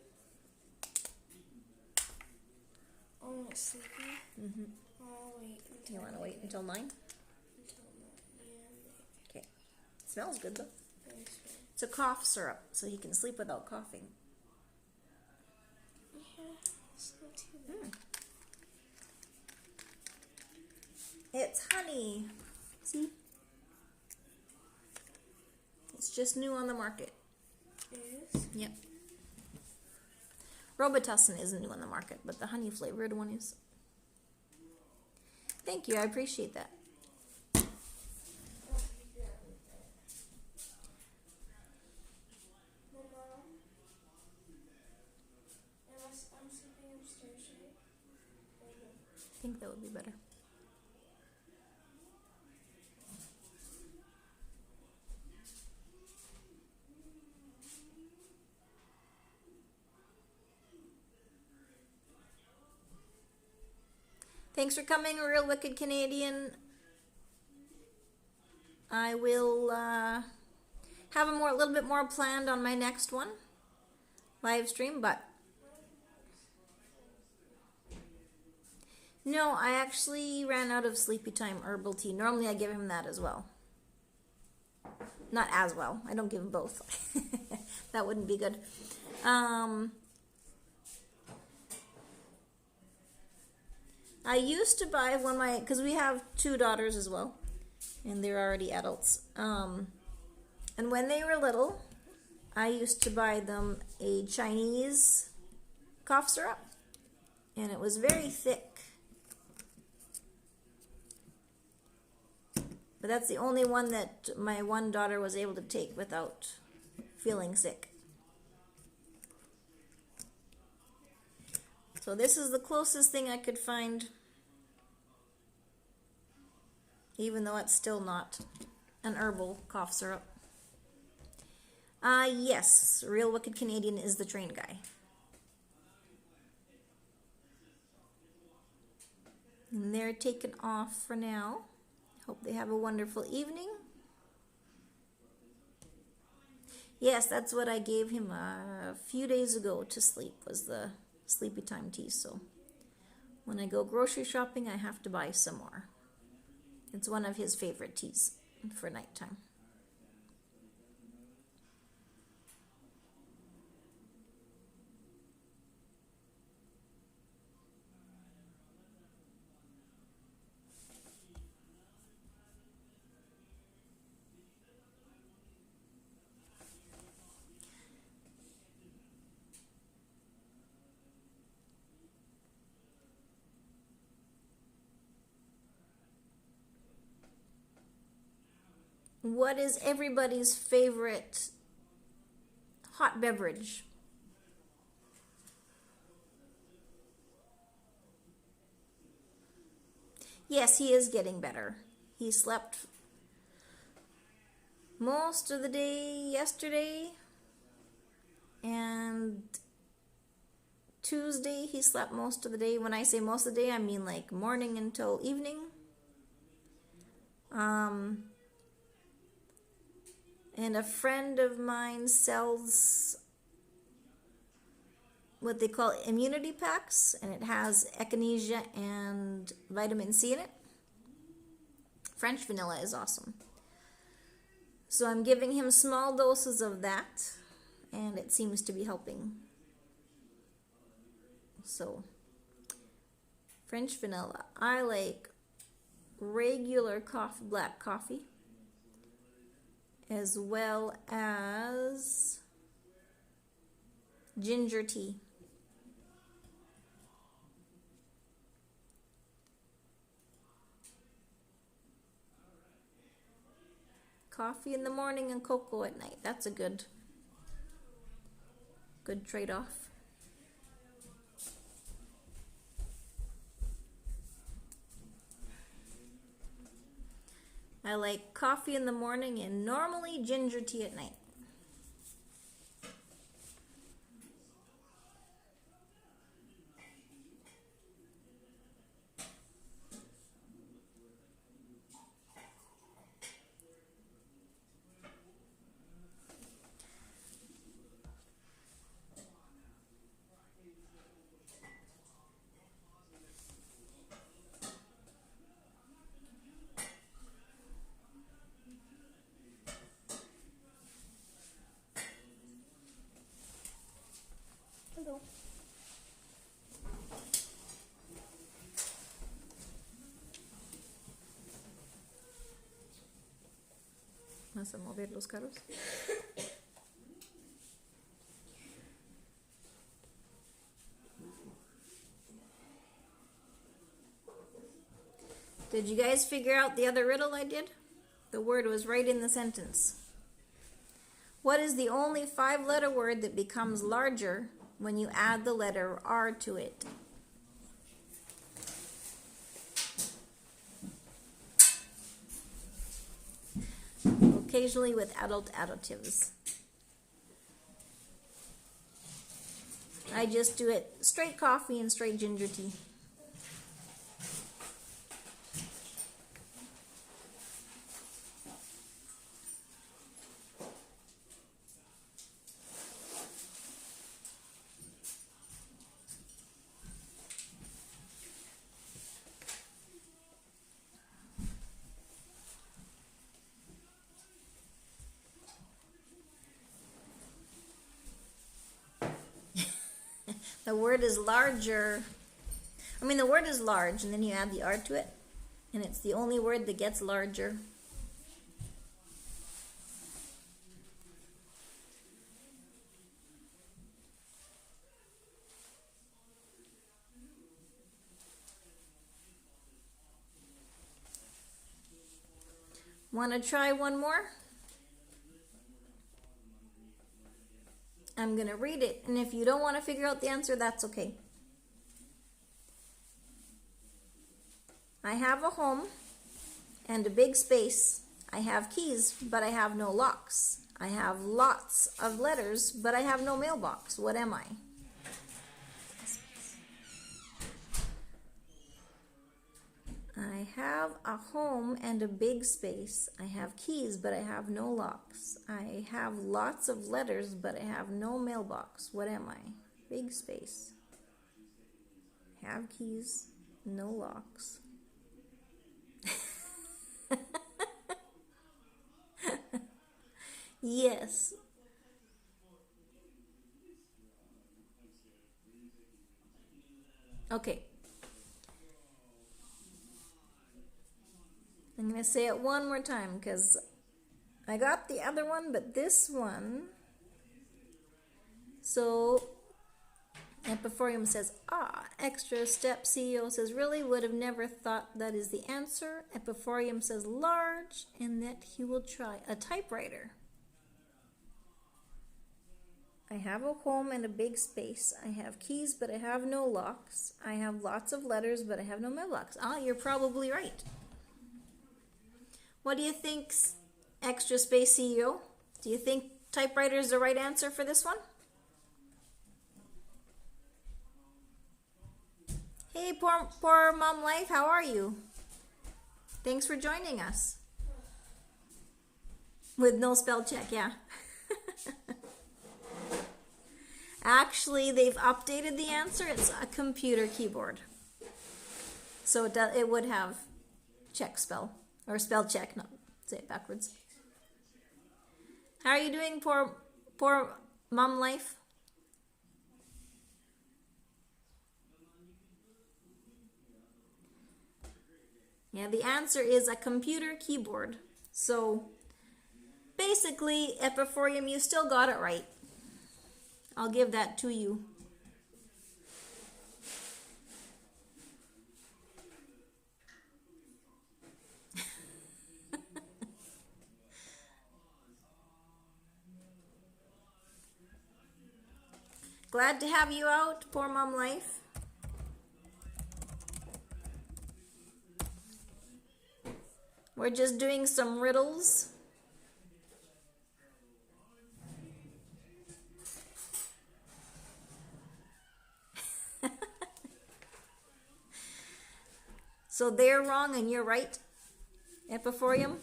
Oh, it's sleepy? Mm-hmm. I'll wait until You want to wait until 9? until 9. Yeah, Okay. Smells good though. maybe. It's a cough syrup, so he can sleep without coughing. Yeah, it's not too bad. It's honey. See? It's just new on the market. It is? Yep. Robitussin isn't new on the market, but the honey flavored one is. Thank you, I appreciate that. Mama, I'm sleeping upstairs, right? I think that would be better. Thanks for coming, Real Wicked Canadian. I will have a little bit more planned on my next one, live stream, but No, I actually ran out of sleepy time herbal tea. Normally I give him that as well. Not as well. I don't give him both. That wouldn't be good. I used to buy because we have 2 daughters as well, and they're already adults. And when they were little, I used to buy them a Chinese cough syrup, and it was very thick. But that's the only one that my one daughter was able to take without feeling sick. So this is the closest thing I could find, even though it's still not an herbal cough syrup. Yes, Real Wicked Canadian is the train guy. And they're taken off for now. Hope they have a wonderful evening. Yes, that's what I gave him a few days ago to sleep, was the sleepy time tea. So when I go grocery shopping, I have to buy some more. It's one of his favorite teas for nighttime. What is everybody's favorite hot beverage? Yes, he is getting better. He slept most of the day yesterday, and Tuesday he slept most of the day. When I say most of the day, I mean like morning until evening. And a friend of mine sells what they call immunity packs, and it has echinacea and vitamin C in it. French vanilla is awesome. So I'm giving him small doses of that, and it seems to be helping. So, French vanilla. I like regular coffee, black coffee, as well as ginger tea. Coffee in the morning and cocoa at night. That's a good trade-off. I like coffee in the morning and normally ginger tea at night. Hello. ¿Vas a mover los carros? Did you guys figure out the other riddle I did? The word was right in the sentence. What is the only 5-letter word that becomes larger when you add the letter R to it? Occasionally with adult additives. I just do it straight coffee and straight ginger tea. The word is larger. I mean, the word is large, and then you add the R to it, and it's the only word that gets larger. Want to try one more? I'm going to read it, and if you don't want to figure out the answer, that's okay. I have a home and a big space. I have keys, but I have no locks. I have lots of letters, but I have no mailbox. What am I? I have a home and a big space. I have keys, but I have no locks. I have lots of letters, but I have no mailbox. What am I? Big space. Have keys, no locks. Yes. Okay. I'm going to say it one more time because I got the other one, but this one. So, Epiphoreum says, extra step. CEO says, really would have never thought that is the answer. Epiphoreum says, large, and that he will try a typewriter. I have a home and a big space. I have keys, but I have no locks. I have lots of letters, but I have no mailbox. You're probably right. What do you think, extra space CEO? Do you think typewriter is the right answer for this one? Hey, poor Mom Life, how are you? Thanks for joining us. With no spell check, yeah. Actually, they've updated the answer. It's a computer keyboard. So it would have check spell. Or spell check, no, say it backwards. How are you doing, poor Mom Life? Yeah, the answer is a computer keyboard. So basically, Epiphoreum, you still got it right. I'll give that to you. Glad to have you out, poor Mom Life. We're just doing some riddles. So they're wrong and you're right, Epiphoreum?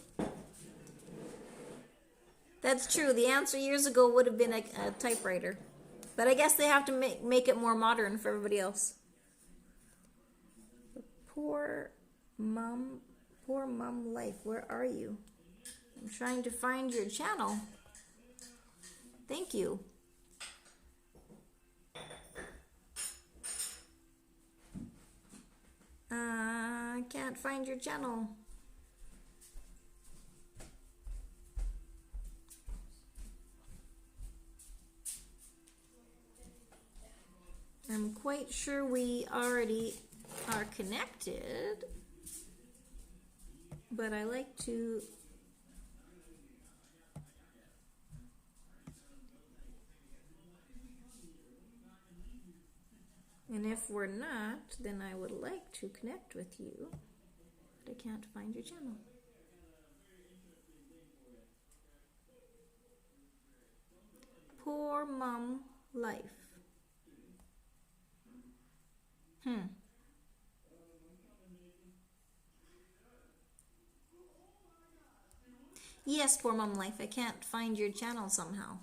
That's true. The answer years ago would have been a typewriter. But I guess they have to make it more modern for everybody else. Poor Mom Life, where are you? I'm trying to find your channel. Thank you. I can't find your channel. I'm quite sure we already are connected, but I like to and if we're not, then I would like to connect with you, but I can't find your channel. Poor Mom Life. Yes, poor Mom Life. I can't find your channel somehow.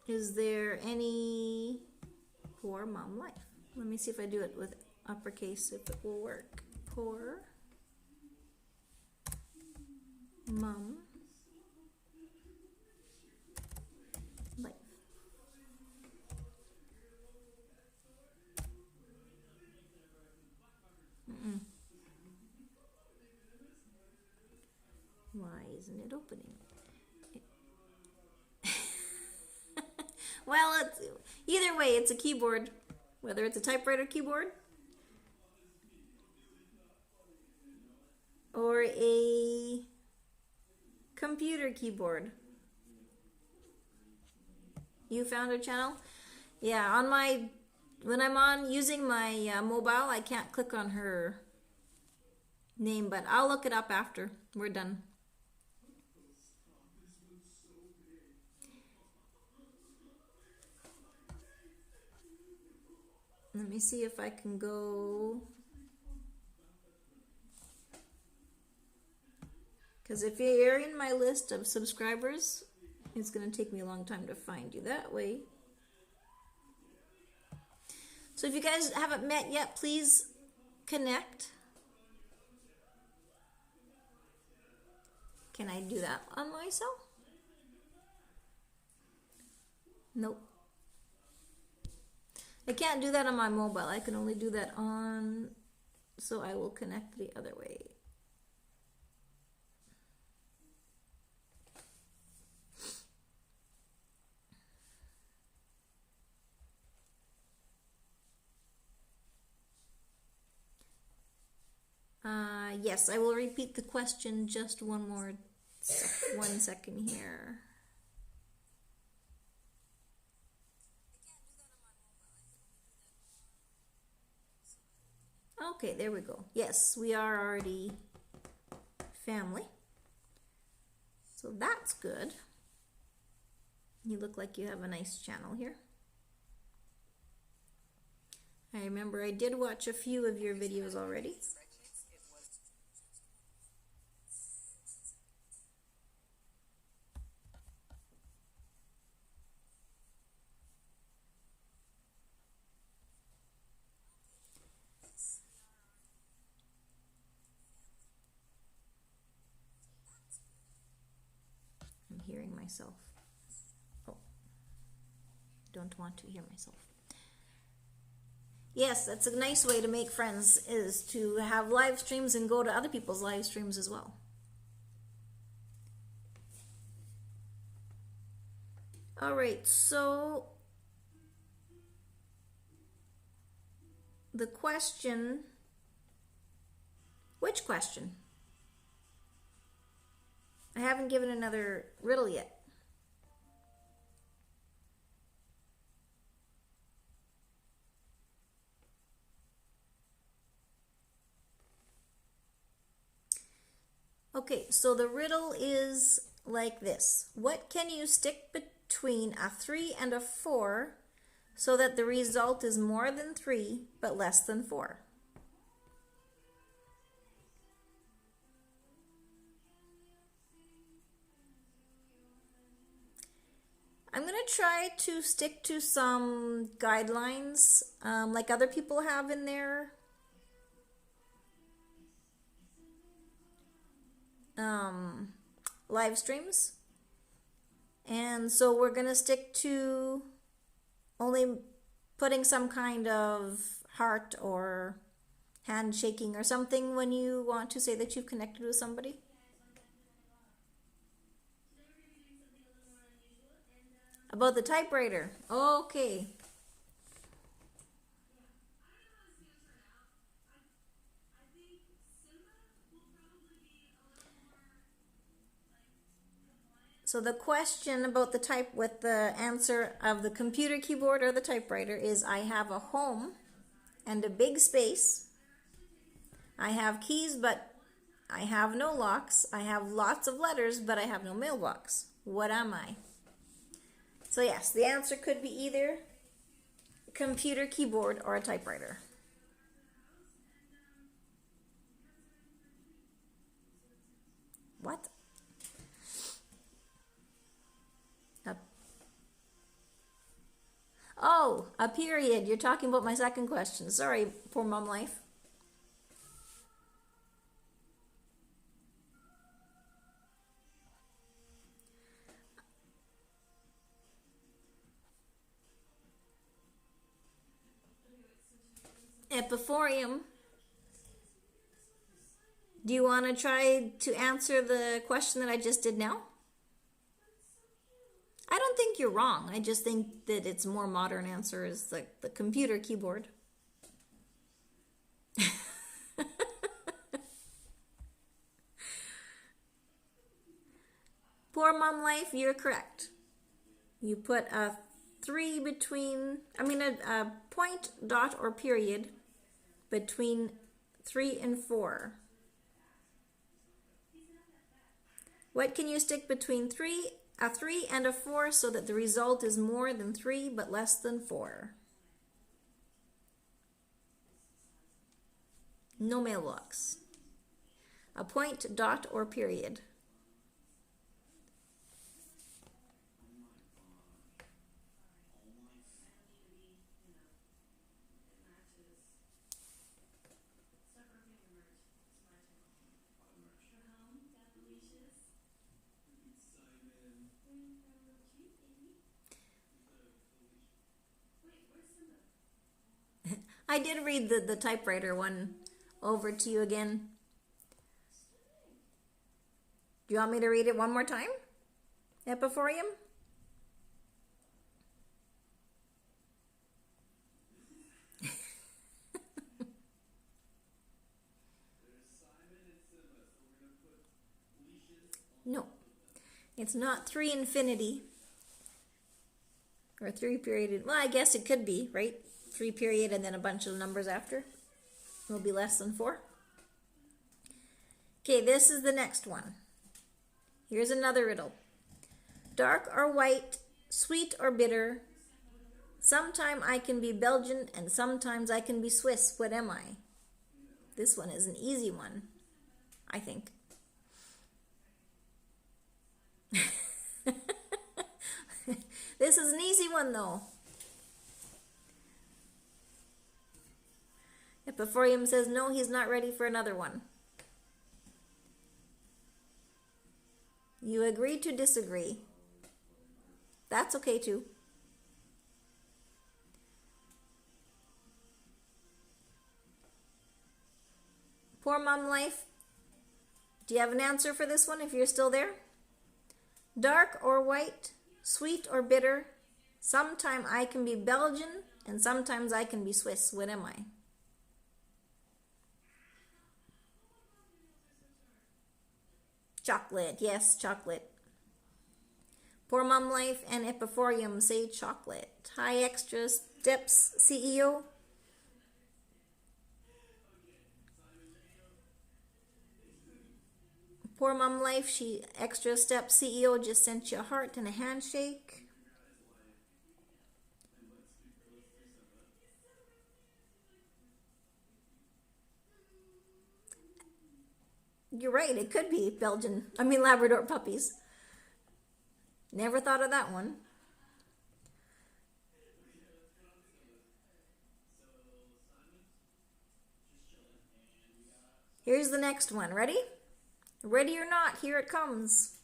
Is there any poor Mom Life? Let me see if I do it with uppercase, if it will work. Poor Mom. Life. Why isn't it opening? Well, it's, either way, it's a keyboard. Whether it's a typewriter keyboard or a computer keyboard. You found her channel? Yeah, on my, when I'm on using my mobile, I can't click on her name, but I'll look it up after we're done. Let me see if I can go, because if you're in my list of subscribers, it's going to take me a long time to find you that way. So if you guys haven't met yet, please connect. Can I do that on myself? Nope. I can't do that on my mobile. I can only do that on, so I will connect the other way. Yes, I will repeat the question just one more, 1 second here. Okay, there we go. Yes, we are already family. So that's good. You look like you have a nice channel here. I remember I did watch a few of your videos already. I'm hearing myself. Oh, don't want to hear myself. Yes, that's a nice way to make friends, is to have live streams and go to other people's live streams as well. All right, so the question, which question? I haven't given another riddle yet. Okay, so the riddle is like this. What can you stick between a 3 and a 4 so that the result is more than 3 but less than 4? I'm going to try to stick to some guidelines like other people have in their live streams. And so we're going to stick to only putting some kind of heart or handshaking or something when you want to say that you've connected with somebody. About the typewriter. Okay. So the question about the type with the answer of the computer keyboard or the typewriter is, I have a home and a big space. I have keys, but I have no locks. I have lots of letters, but I have no mailbox. What am I? So yes, the answer could be either a computer keyboard or a typewriter. What? Oh, a period. You're talking about my second question. Sorry, poor mom life. Epithorium. Do you want to try to answer the question that I just did now? I don't think you're wrong. I just think that it's more modern answer is like the computer keyboard. Poor mom life, you're correct. You put a 3 between, a point, dot, or period between 3 and 4. What can you stick between a 3 and a 4 so that the result is more than 3 but less than 4? No mailbox. A point, dot, or period. I did read the typewriter one over to you again. Do you want me to read it one more time? Epithorium? No, it's not 3 infinity or 3 period. Well, I guess it could be, right? 3 period and then a bunch of numbers after will be less than 4. Okay, this is the next one. Here's another riddle. Dark or white, sweet or bitter. Sometime I can be Belgian and sometimes I can be Swiss. What am I? This one is an easy one, I think. This is an easy one though. Epithorium says no, he's not ready for another one. You agree to disagree. That's okay too. Poor mom life. Do you have an answer for this one if you're still there? Dark or white, sweet or bitter. Sometime I can be Belgian and sometimes I can be Swiss. What am I? Chocolate. Yes, chocolate. Poor mom life and Epithorium say chocolate. Hi, Extra Steps CEO. Poor mom life, she Extra Step CEO just sent you a heart and a handshake. You're right, it could be Labrador puppies. Never thought of that one. Here's the next one. Ready? Ready or not, here it comes.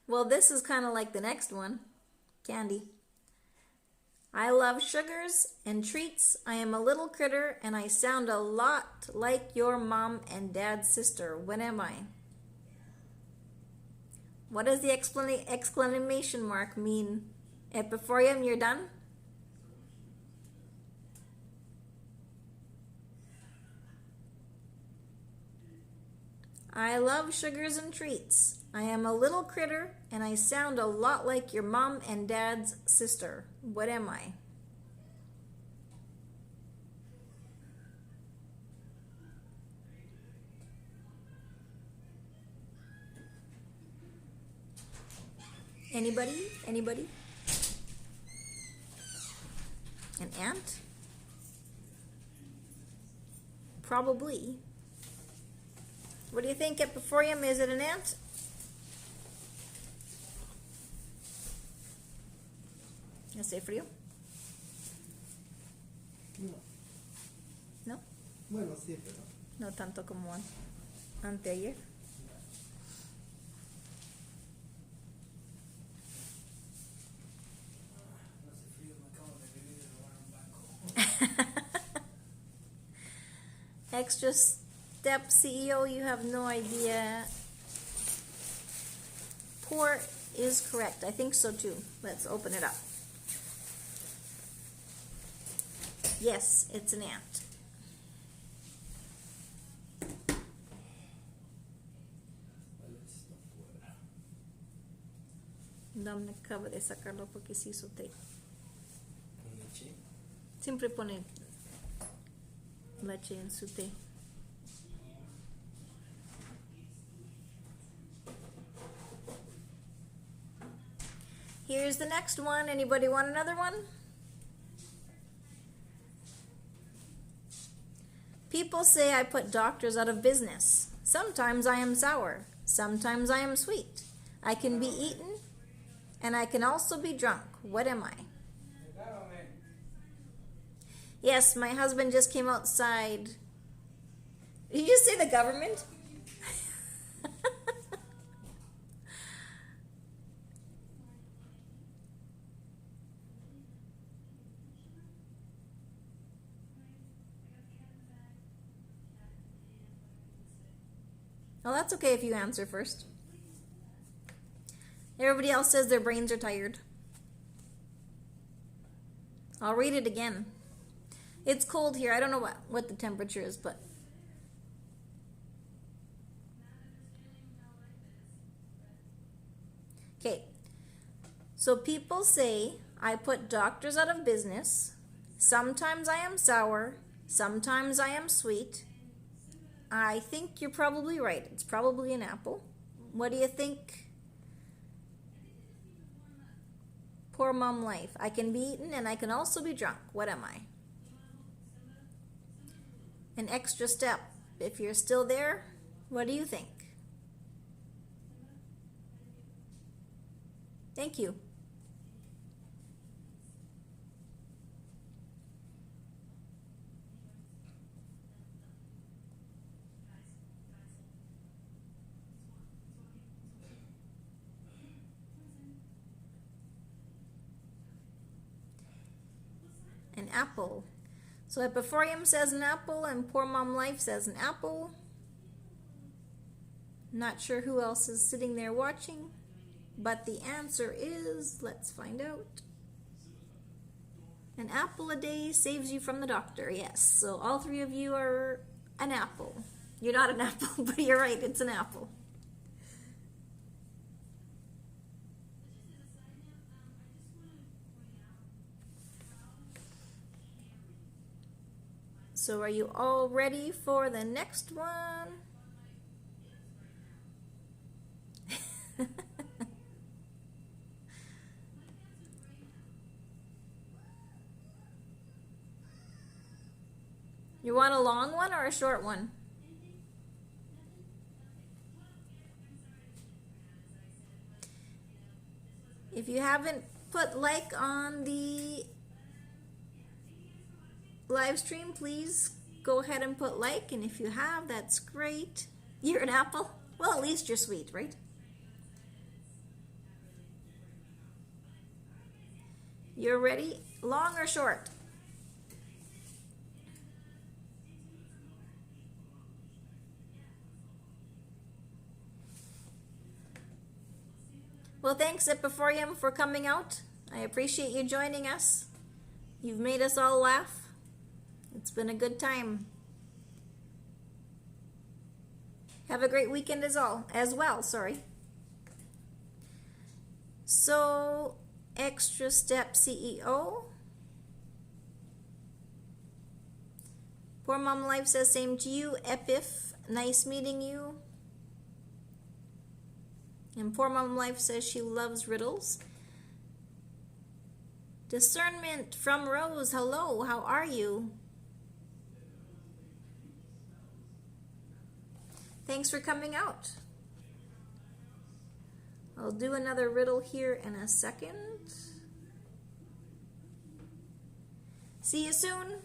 Well, this is kind of like the next one. Candy. I love sugars and treats. I am a little critter and I sound a lot like your mom and dad's sister. What am I? What does the exclamation mark mean? Epithorium, you're done? I love sugars and treats. I am a little critter and I sound a lot like your mom and dad's sister. What am I? Anybody? Anybody? An ant? Probably. What do you think, Epithorium? Is it an ant? ¿Es frío? No. ¿No? Bueno, sí, pero No tanto como anteayer. Extra step CEO, you have no idea. Poor is correct. I think so too. Let's open it up. Yes, it's an ant. Dam acaba de sacarlo porque se hizo té. Siempre pone leche en su té. Here's the next one. Anybody want another one? People say I put doctors out of business. Sometimes I am sour. Sometimes I am sweet. I can be eaten and I can also be drunk. What am I? Yes, my husband just came outside. Did you just say the government? Well, that's okay if you answer first. Everybody else says their brains are tired. I'll read it again. It's cold here. I don't know what the temperature is, but... Okay. So people say I put doctors out of business. Sometimes I am sour. Sometimes I am sweet. I think you're probably right. It's probably an apple. What do you think? Poor mom life. I can be eaten and I can also be drunk. What am I? An extra step. If you're still there, what do you think? Thank you. An apple. So Epiphoreum says an apple and Poor Mom Life says an apple. Not sure who else is sitting there watching, but the answer is, let's find out. An apple a day saves you from the doctor. Yes, so all three of you are an apple. You're not an apple, but you're right, it's an apple. So are you all ready for the next one? You want a long one or a short one? If you haven't put like on the live stream, please go ahead and put like, and if you have, that's great. You're an apple? Well, at least you're sweet, right? You're ready? Long or short? Well, thanks Epiphoreum for coming out. I appreciate you joining us. You've made us all laugh. It's been a good time. Have a great weekend as well. So, extra step CEO. Poor Mom Life says same to you. Epif, nice meeting you. And Poor Mom Life says she loves riddles. Discernment from Rose. Hello, how are you? Thanks for coming out. I'll do another riddle here in a second. See you soon.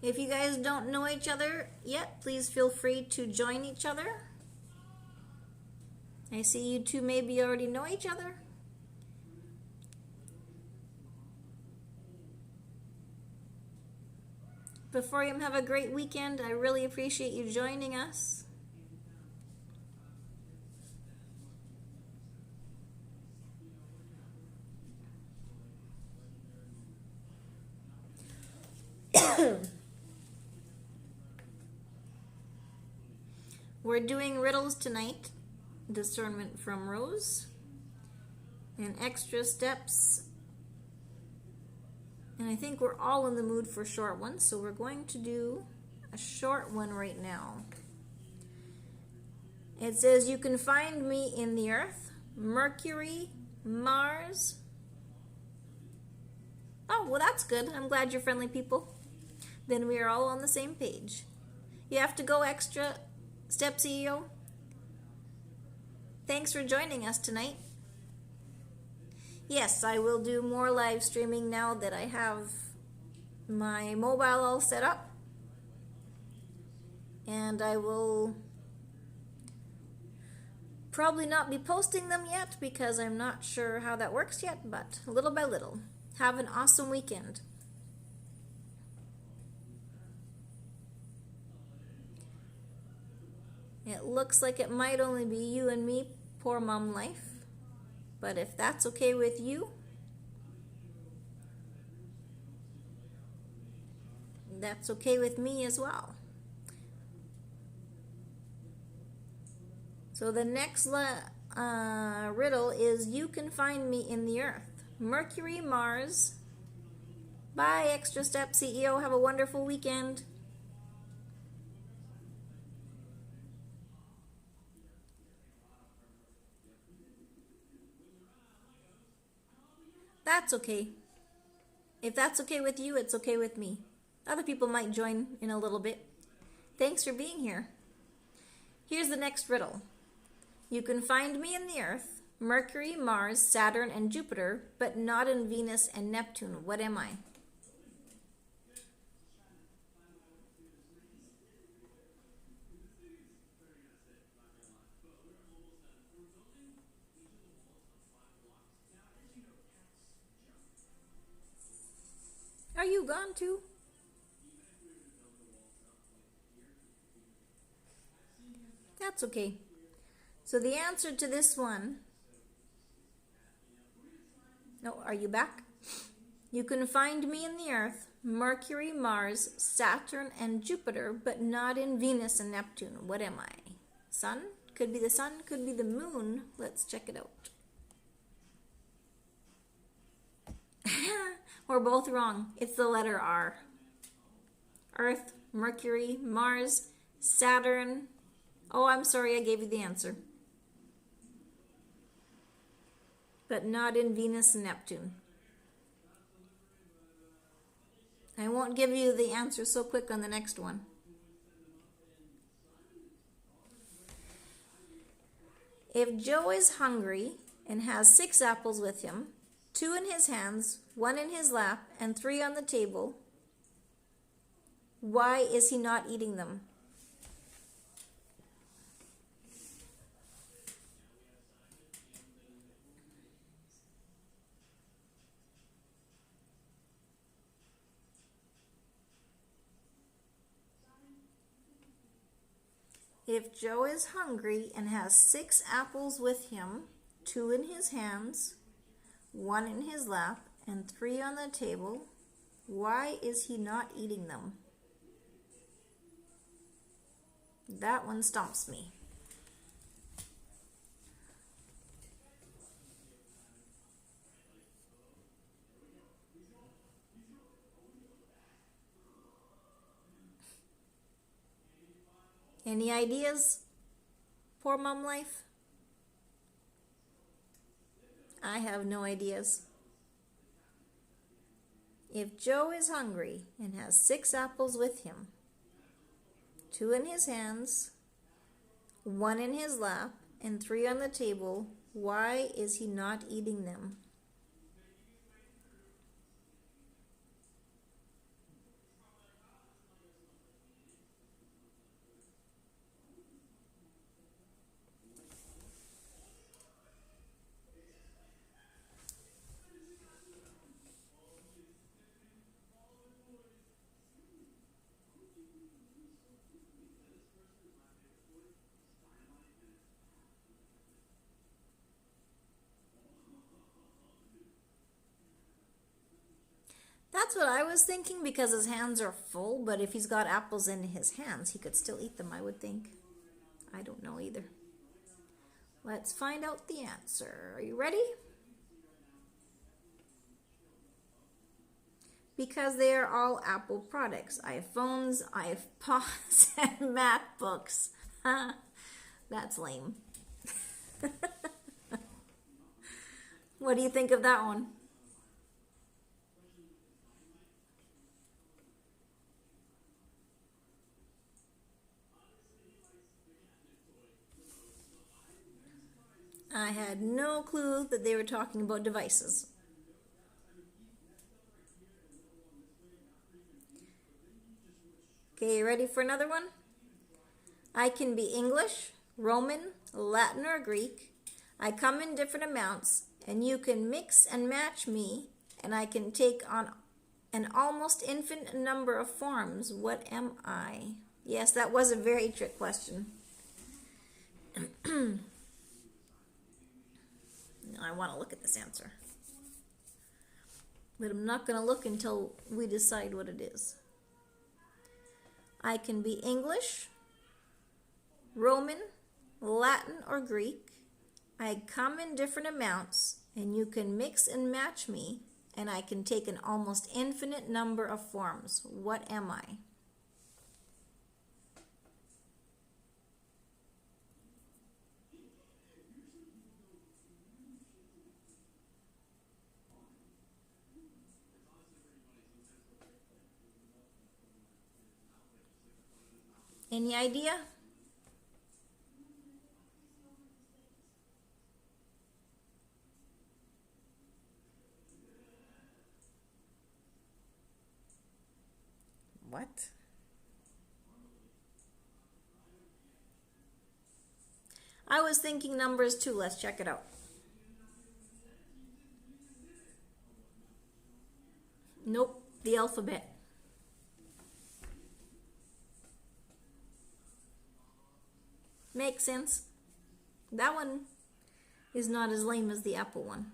If you guys don't know each other yet, please feel free to join each other. I see you two maybe already know each other. Before you have a great weekend, I really appreciate you joining us. We're doing riddles tonight. Discernment from Rose. And extra steps. And I think we're all in the mood for short ones, so we're going to do a short one right now. It says, you can find me in the Earth, Mercury, Mars. Oh, well that's good. I'm glad you're friendly people. Then we are all on the same page. You have to go extra step, CEO. Thanks for joining us tonight. Yes, I will do more live streaming now that I have my mobile all set up. And I will probably not be posting them yet because I'm not sure how that works yet, but little by little. Have an awesome weekend. It looks like it might only be you and me, poor mom life. But if that's okay with you, that's okay with me as well. So the next riddle is, you can find me in the Earth, Mercury, Mars. Bye, Extra Step CEO. Have a wonderful weekend. That's okay. If that's okay with you, it's okay with me. Other people might join in a little bit. Thanks for being here. Here's the next riddle. You can find me in the Earth, Mercury, Mars, Saturn, and Jupiter, but not in Venus and Neptune. What am I? Are you gone too? That's okay. So the answer to this one... No, are you back? You can find me in the Earth, Mercury, Mars, Saturn, and Jupiter, but not in Venus and Neptune. What am I? Sun? Could be the sun, could be the moon. Let's check it out. We're both wrong. It's the letter R. Earth, Mercury, Mars, Saturn. Oh, I'm sorry, I gave you the answer. But not in Venus and Neptune. I won't give you the answer so quick on the next one. If Joe is hungry and has 6 apples with him, 2 in his hands, 1 in his lap, and 3 on the table, why is he not eating them? If Joe is hungry and has 6 apples with him, 2 in his hands, 1 in his lap, and 3 on the table, why is he not eating them? That one stumps me. Any ideas? Poor mom life? I have no ideas. If Joe is hungry and has 6 apples with him, 2 in his hands, 1 in his lap, and 3 on the table, why is he not eating them? That's what I was thinking, because his hands are full, but if he's got apples in his hands, he could still eat them, I would think. I don't know either. Let's find out the answer. Are you ready? Because they are all Apple products. iPhones, iPods, and MacBooks. That's lame. What do you think of that one? I had no clue that they were talking about devices. Okay, you ready for another one? I can be English, Roman, Latin, or Greek. I come in different amounts, and you can mix and match me, and I can take on an almost infinite number of forms. What am I? Yes, that was a very trick question. I want to look at this answer. But I'm not going to look until we decide what it is. I can be English, Roman, Latin, or Greek. I come in different amounts, and you can mix and match me, and I can take an almost infinite number of forms. What am I? Any idea? What? I was thinking numbers too. Let's check it out. Nope, the alphabet. Makes sense. That one is not as lame as the Apple one.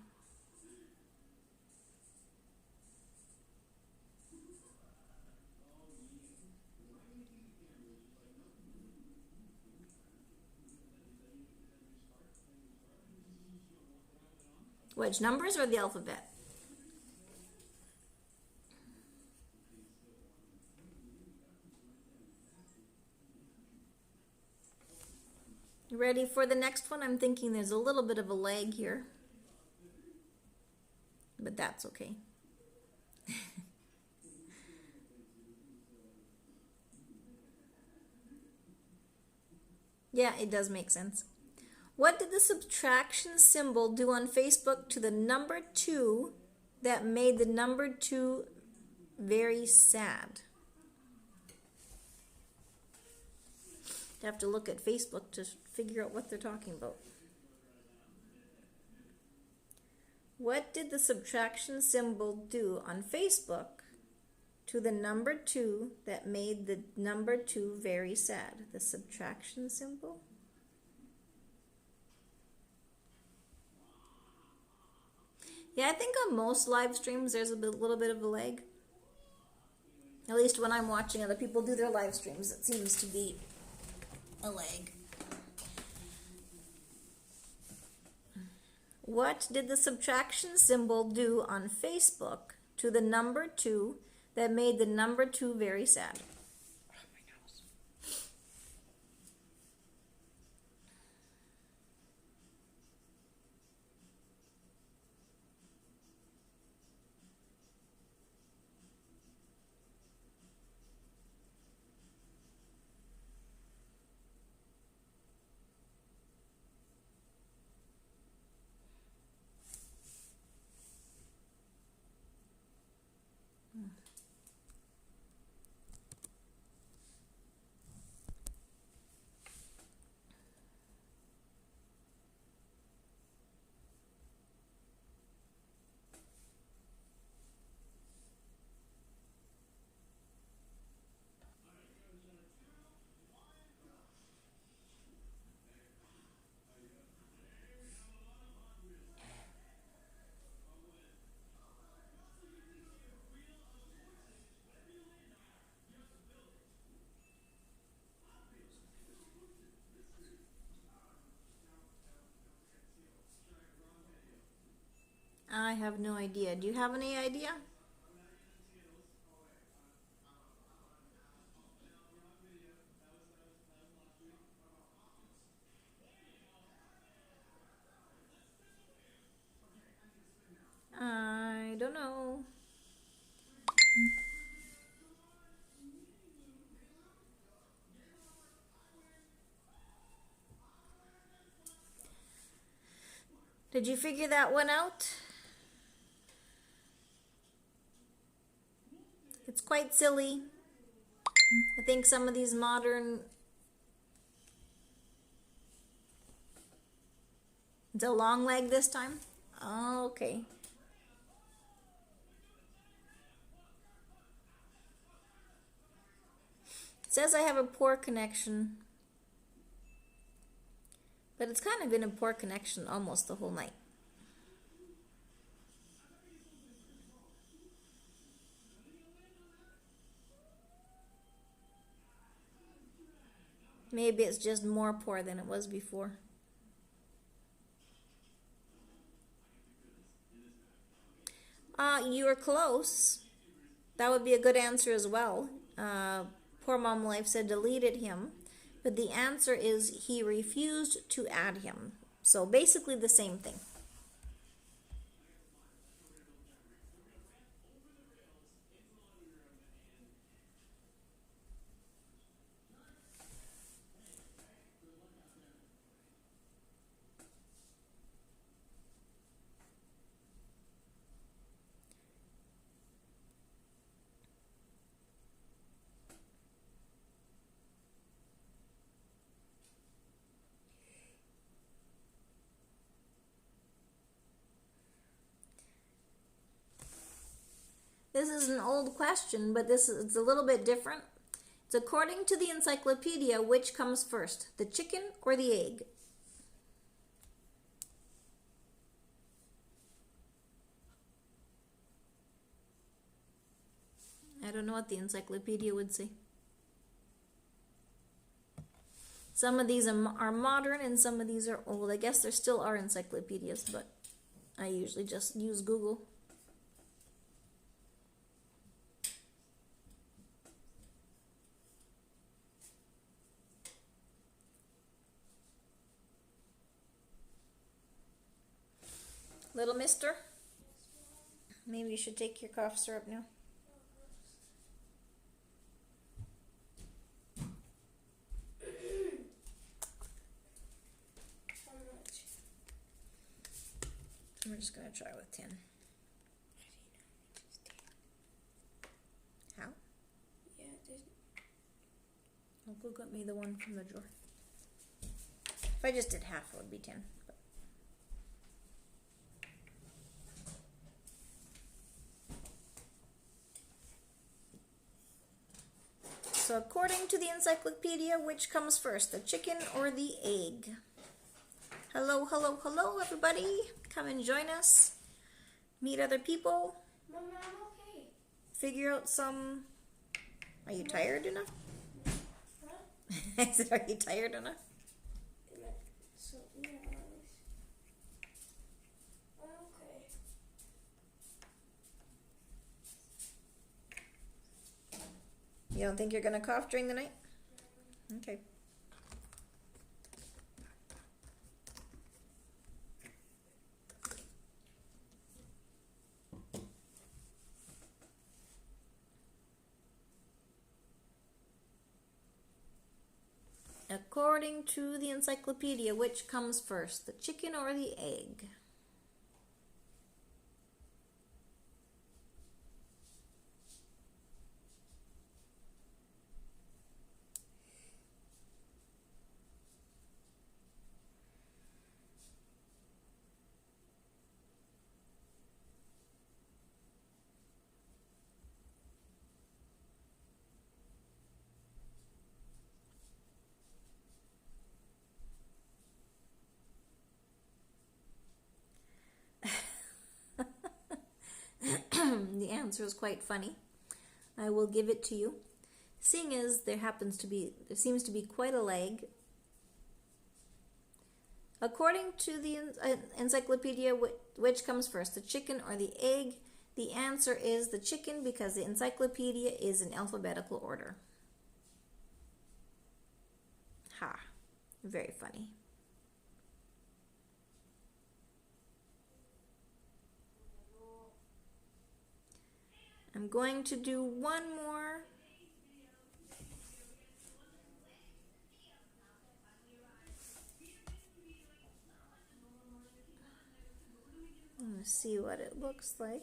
Which numbers or the alphabet? Ready for the next one? I'm thinking there's a little bit of a lag here, but that's okay. Yeah, it does make sense. What did the subtraction symbol do on Facebook to the number 2 that made the number 2 very sad? You have to look at Facebook to figure out what they're talking about. What did the subtraction symbol do on Facebook to the number 2 that made the number 2 very sad? The subtraction symbol? Yeah, I think on most live streams there's a little bit of a lag. At least when I'm watching other people do their live streams, it seems to be a lag. What did the subtraction symbol do on Facebook to the number 2 that made the number 2 very sad? I have no idea. Do you have any idea? I don't know. Did you figure that one out? It's quite silly. I think some of these modern... It's a long leg this time? Oh, okay. It says I have a poor connection. But it's kind of been a poor connection almost the whole night. Maybe it's just more poor than it was before. You were close. That would be a good answer as well. Poor Mom Life said deleted him. But the answer is he refused to add him. So basically the same thing. This is an old question, but it's a little bit different. It's according to the encyclopedia, which comes first, the chicken or the egg? I don't know what the encyclopedia would say. Some of these are modern and some of these are old. I guess there still are encyclopedias, but I usually just use Google. Little mister, maybe you should take your cough syrup now. How much? We're just going to try with 10. How? Yeah, there's Well, go get me the one from the drawer. If I just did half, it would be 10. But so according to the encyclopedia, which comes first, the chicken or the egg? Hello, hello, hello, everybody. Come and join us. Meet other people. Mom, I'm okay. Figure out some... Are you tired enough? Huh? I said, are you tired enough? So, yeah, I'm okay. You don't think you're going to cough during the night? Okay. According to the encyclopedia, which comes first, the chicken or the egg? The answer is quite funny. I will give it to you. Seeing as there seems to be quite a lag. According to the encyclopedia, which comes first, the chicken or the egg? The answer is the chicken because the encyclopedia is in alphabetical order. Ha, very funny. I'm going to do one more. Let's see what it looks like.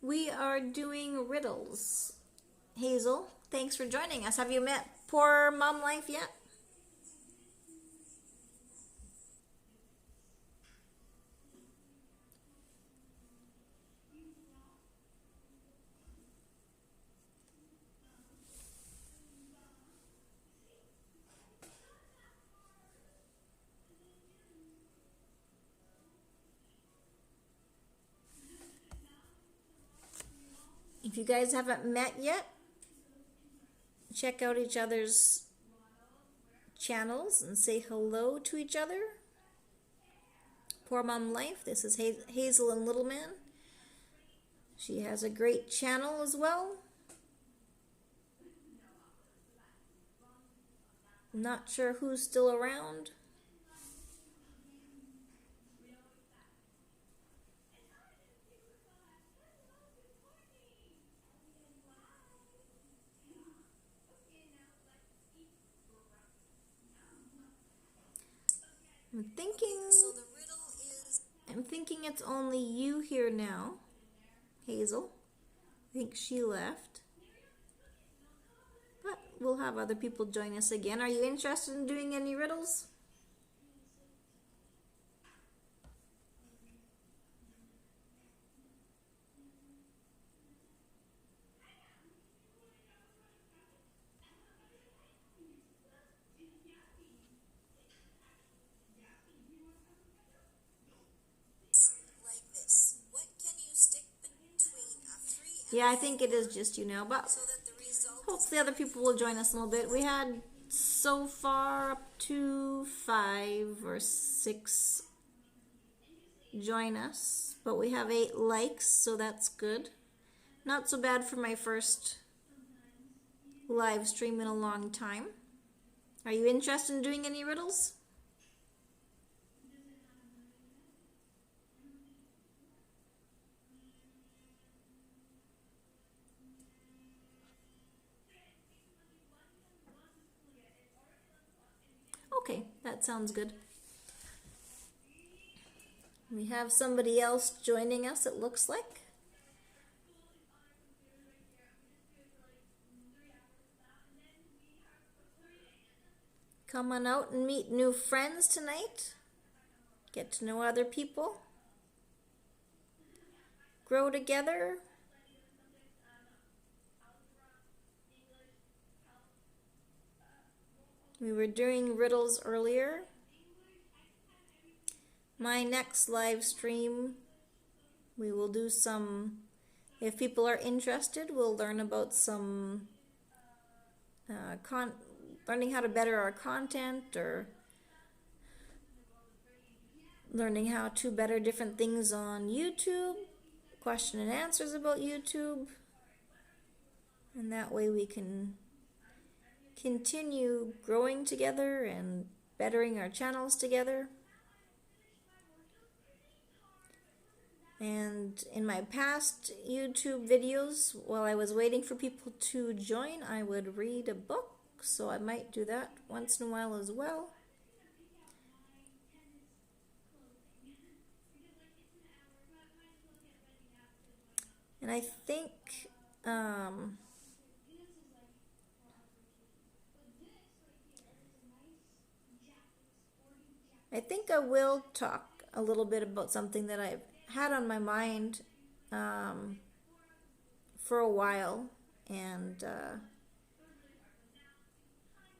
We are doing riddles. Hazel, thanks for joining us. Have you met Poor Mom Life yet? If you guys haven't met yet, check out each other's channels and say hello to each other. Poor Mom Life, this is Hazel and Little Man. She has a great channel as well. Not sure who's still around. I'm thinking it's only you here now, Hazel. I think she left. But we'll have other people join us again. Are you interested in doing any riddles? Yeah, I think it is just you now, but hopefully other people will join us in a little bit. We had so far up to 5 or 6 join us, but we have 8 likes, so that's good. Not so bad for my first live stream in a long time. Are you interested in doing any riddles? Okay, that sounds good. We have somebody else joining us, it looks like. Come on out and meet new friends tonight. Get to know other people. Grow together. We were doing riddles earlier. My next live stream, we will do some, if people are interested, we'll learn about some learning how to better our content, or learning how to better different things on YouTube, question and answers about YouTube, and that way we can continue growing together and bettering our channels together. And in my past YouTube videos, while I was waiting for people to join, I would read a book. So I might do that once in a while as well. And I think I will talk a little bit about something that I've had on my mind for a while, and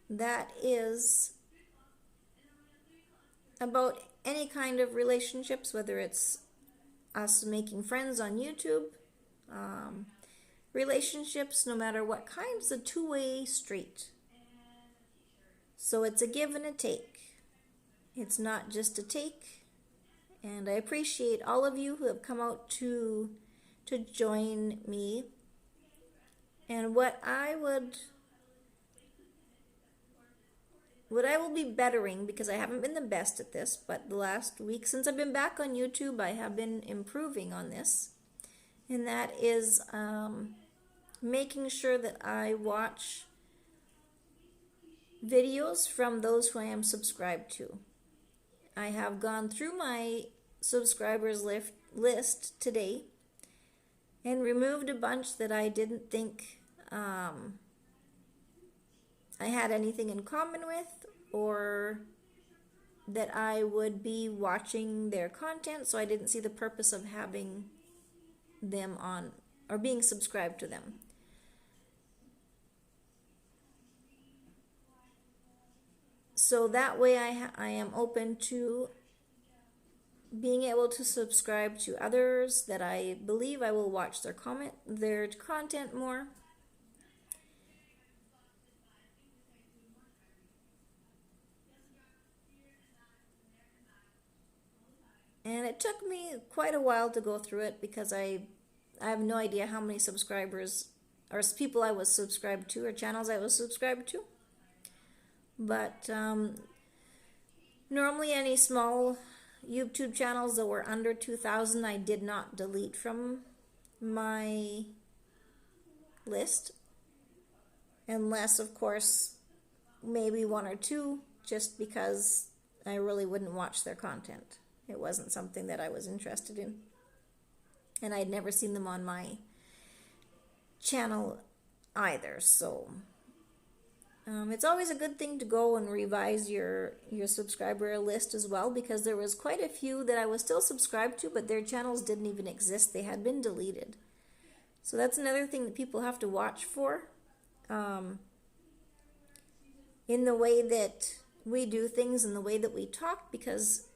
that is about any kind of relationships, whether it's us making friends on YouTube, relationships, no matter what kind, it's a two-way street. So it's a give and a take. It's not just a take. And I appreciate all of you who have come out to join me. And what I will be bettering, because I haven't been the best at this, but the last week since I've been back on YouTube, I have been improving on this. And that is making sure that I watch videos from those who I am subscribed to. I have gone through my subscribers list today and removed a bunch that I didn't think I had anything in common with, or that I would be watching their content, so I didn't see the purpose of having them on or being subscribed to them. So that way I am open to being able to subscribe to others that I believe I will watch their content more. And it took me quite a while to go through it, because I have no idea how many subscribers or people I was subscribed to, or channels I was subscribed to. But normally any small YouTube channels that were under 2,000 I did not delete from my list, unless of course maybe one or two, just because I really wouldn't watch their content. It wasn't something that I was interested in, and I'd never seen them on my channel either. So it's always a good thing to go and revise your subscriber list as well, because there was quite a few that I was still subscribed to, but their channels didn't even exist. They had been deleted. So that's another thing that people have to watch for in the way that we do things and the way that we talk, because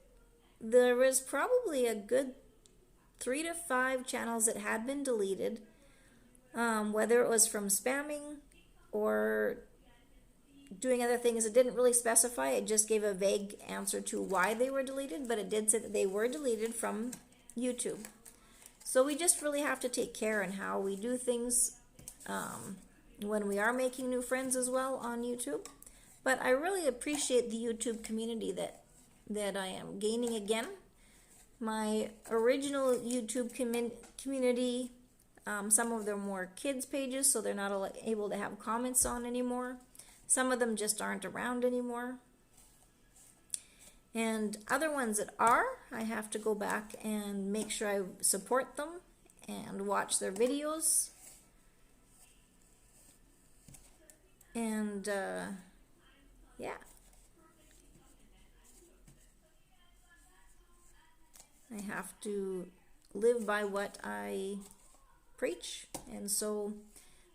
there was probably a good 3 to 5 channels that had been deleted, whether it was from spamming or doing other things. It didn't really specify. It just gave a vague answer to why they were deleted, but it did say that they were deleted from YouTube. So we just really have to take care in how we do things when we are making new friends as well on YouTube. But I really appreciate the YouTube community that I am gaining again. My original YouTube community, some of them were kids pages, so they're not able to have comments on anymore. Some of them just aren't around anymore. And other ones that are, I have to go back and make sure I support them and watch their videos. And yeah. I have to live by what I preach, and so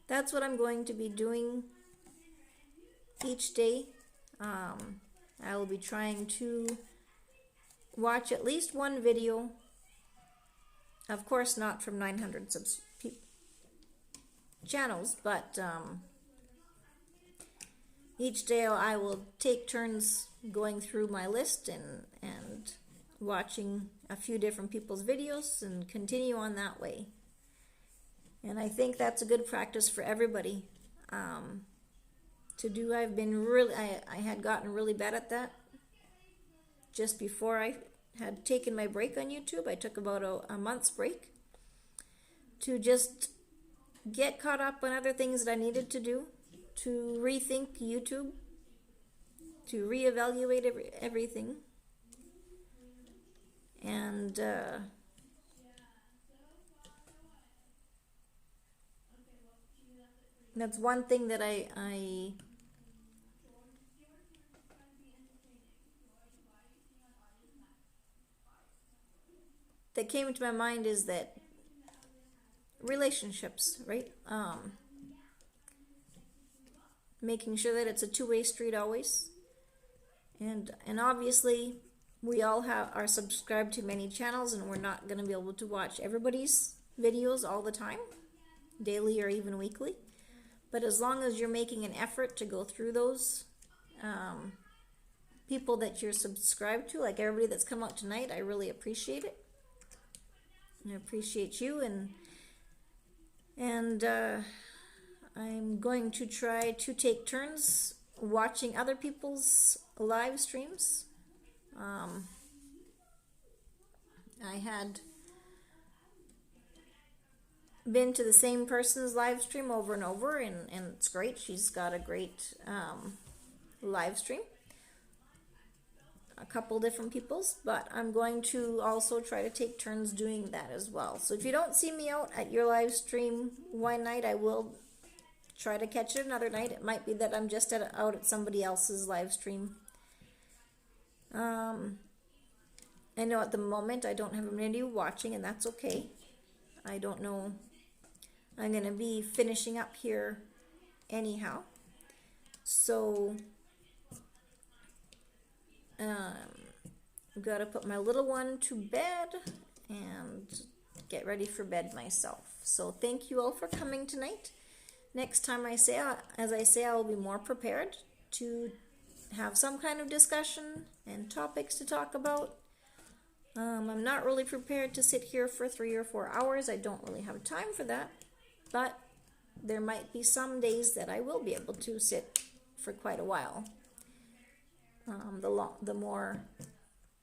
that's what I'm going to be doing each day. I will be trying to watch at least one video, of course not from 900 channels, but each day I will take turns going through my list and watching a few different people's videos and continue on that way. And I think that's a good practice for everybody to do. I had gotten really bad at that just before I had taken my break on YouTube. I took about a month's break to just get caught up on other things that I needed to do, to rethink YouTube, to reevaluate everything. And that's one thing that I that came to my mind is that relationships, right? Making sure that it's a two-way street always. And obviously we all are subscribed to many channels, and we're not going to be able to watch everybody's videos all the time, daily or even weekly. But as long as you're making an effort to go through those people that you're subscribed to, like everybody that's come out tonight, I really appreciate it. I appreciate you, and I'm going to try to take turns watching other people's live streams. I had been to the same person's live stream over and over, and it's great. She's got a great live stream. A couple different people's, but I'm going to also try to take turns doing that as well. So if you don't see me out at your live stream one night, I will try to catch it another night. It might be that I'm just out at somebody else's live stream. I know at the moment I don't have many of you watching, and that's okay. I don't know. I'm going to be finishing up here anyhow. So I've got to put my little one to bed and get ready for bed myself. So thank you all for coming tonight. Next time as I say, I will be more prepared to have some kind of discussion and topics to talk about. I'm not really prepared to sit here for 3 or 4 hours. I don't really have time for that. But there might be some days that I will be able to sit for quite a while. The more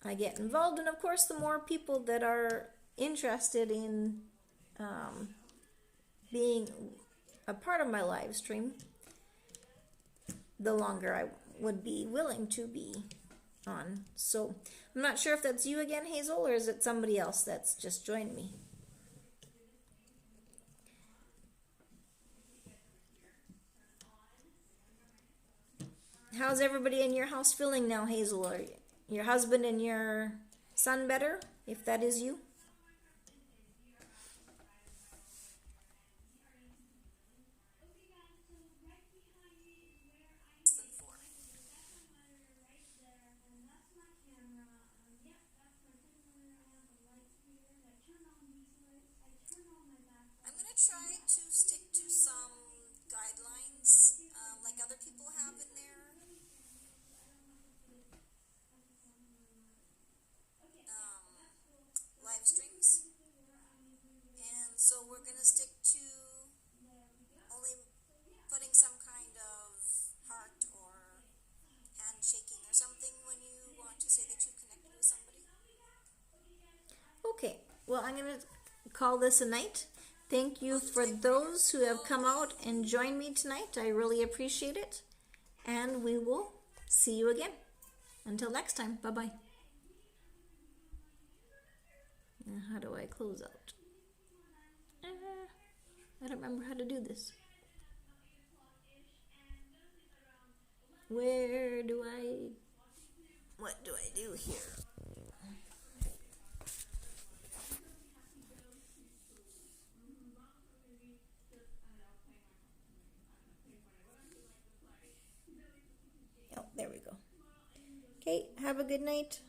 I get involved, and of course the more people that are interested in being a part of my live stream, the longer I would be willing to be on. So I'm not sure if that's you again, Hazel, or is it somebody else that's just joined me. How's everybody in your house feeling now, Hazel? Are your husband and your son better, if that is you? I'm going to try to stick to some guidelines like other people have in their live streams. And so we're going to stick to only putting some kind of heart or handshaking or something when you want to say that you've connected with somebody. Okay, well, I'm going to call this a night. Thank you for those who have come out and joined me tonight. I really appreciate it. And we will see you again. Until next time, bye-bye. How do I close out? I don't remember how to do this. What do I do here? Oh, there we go. Okay, have a good night.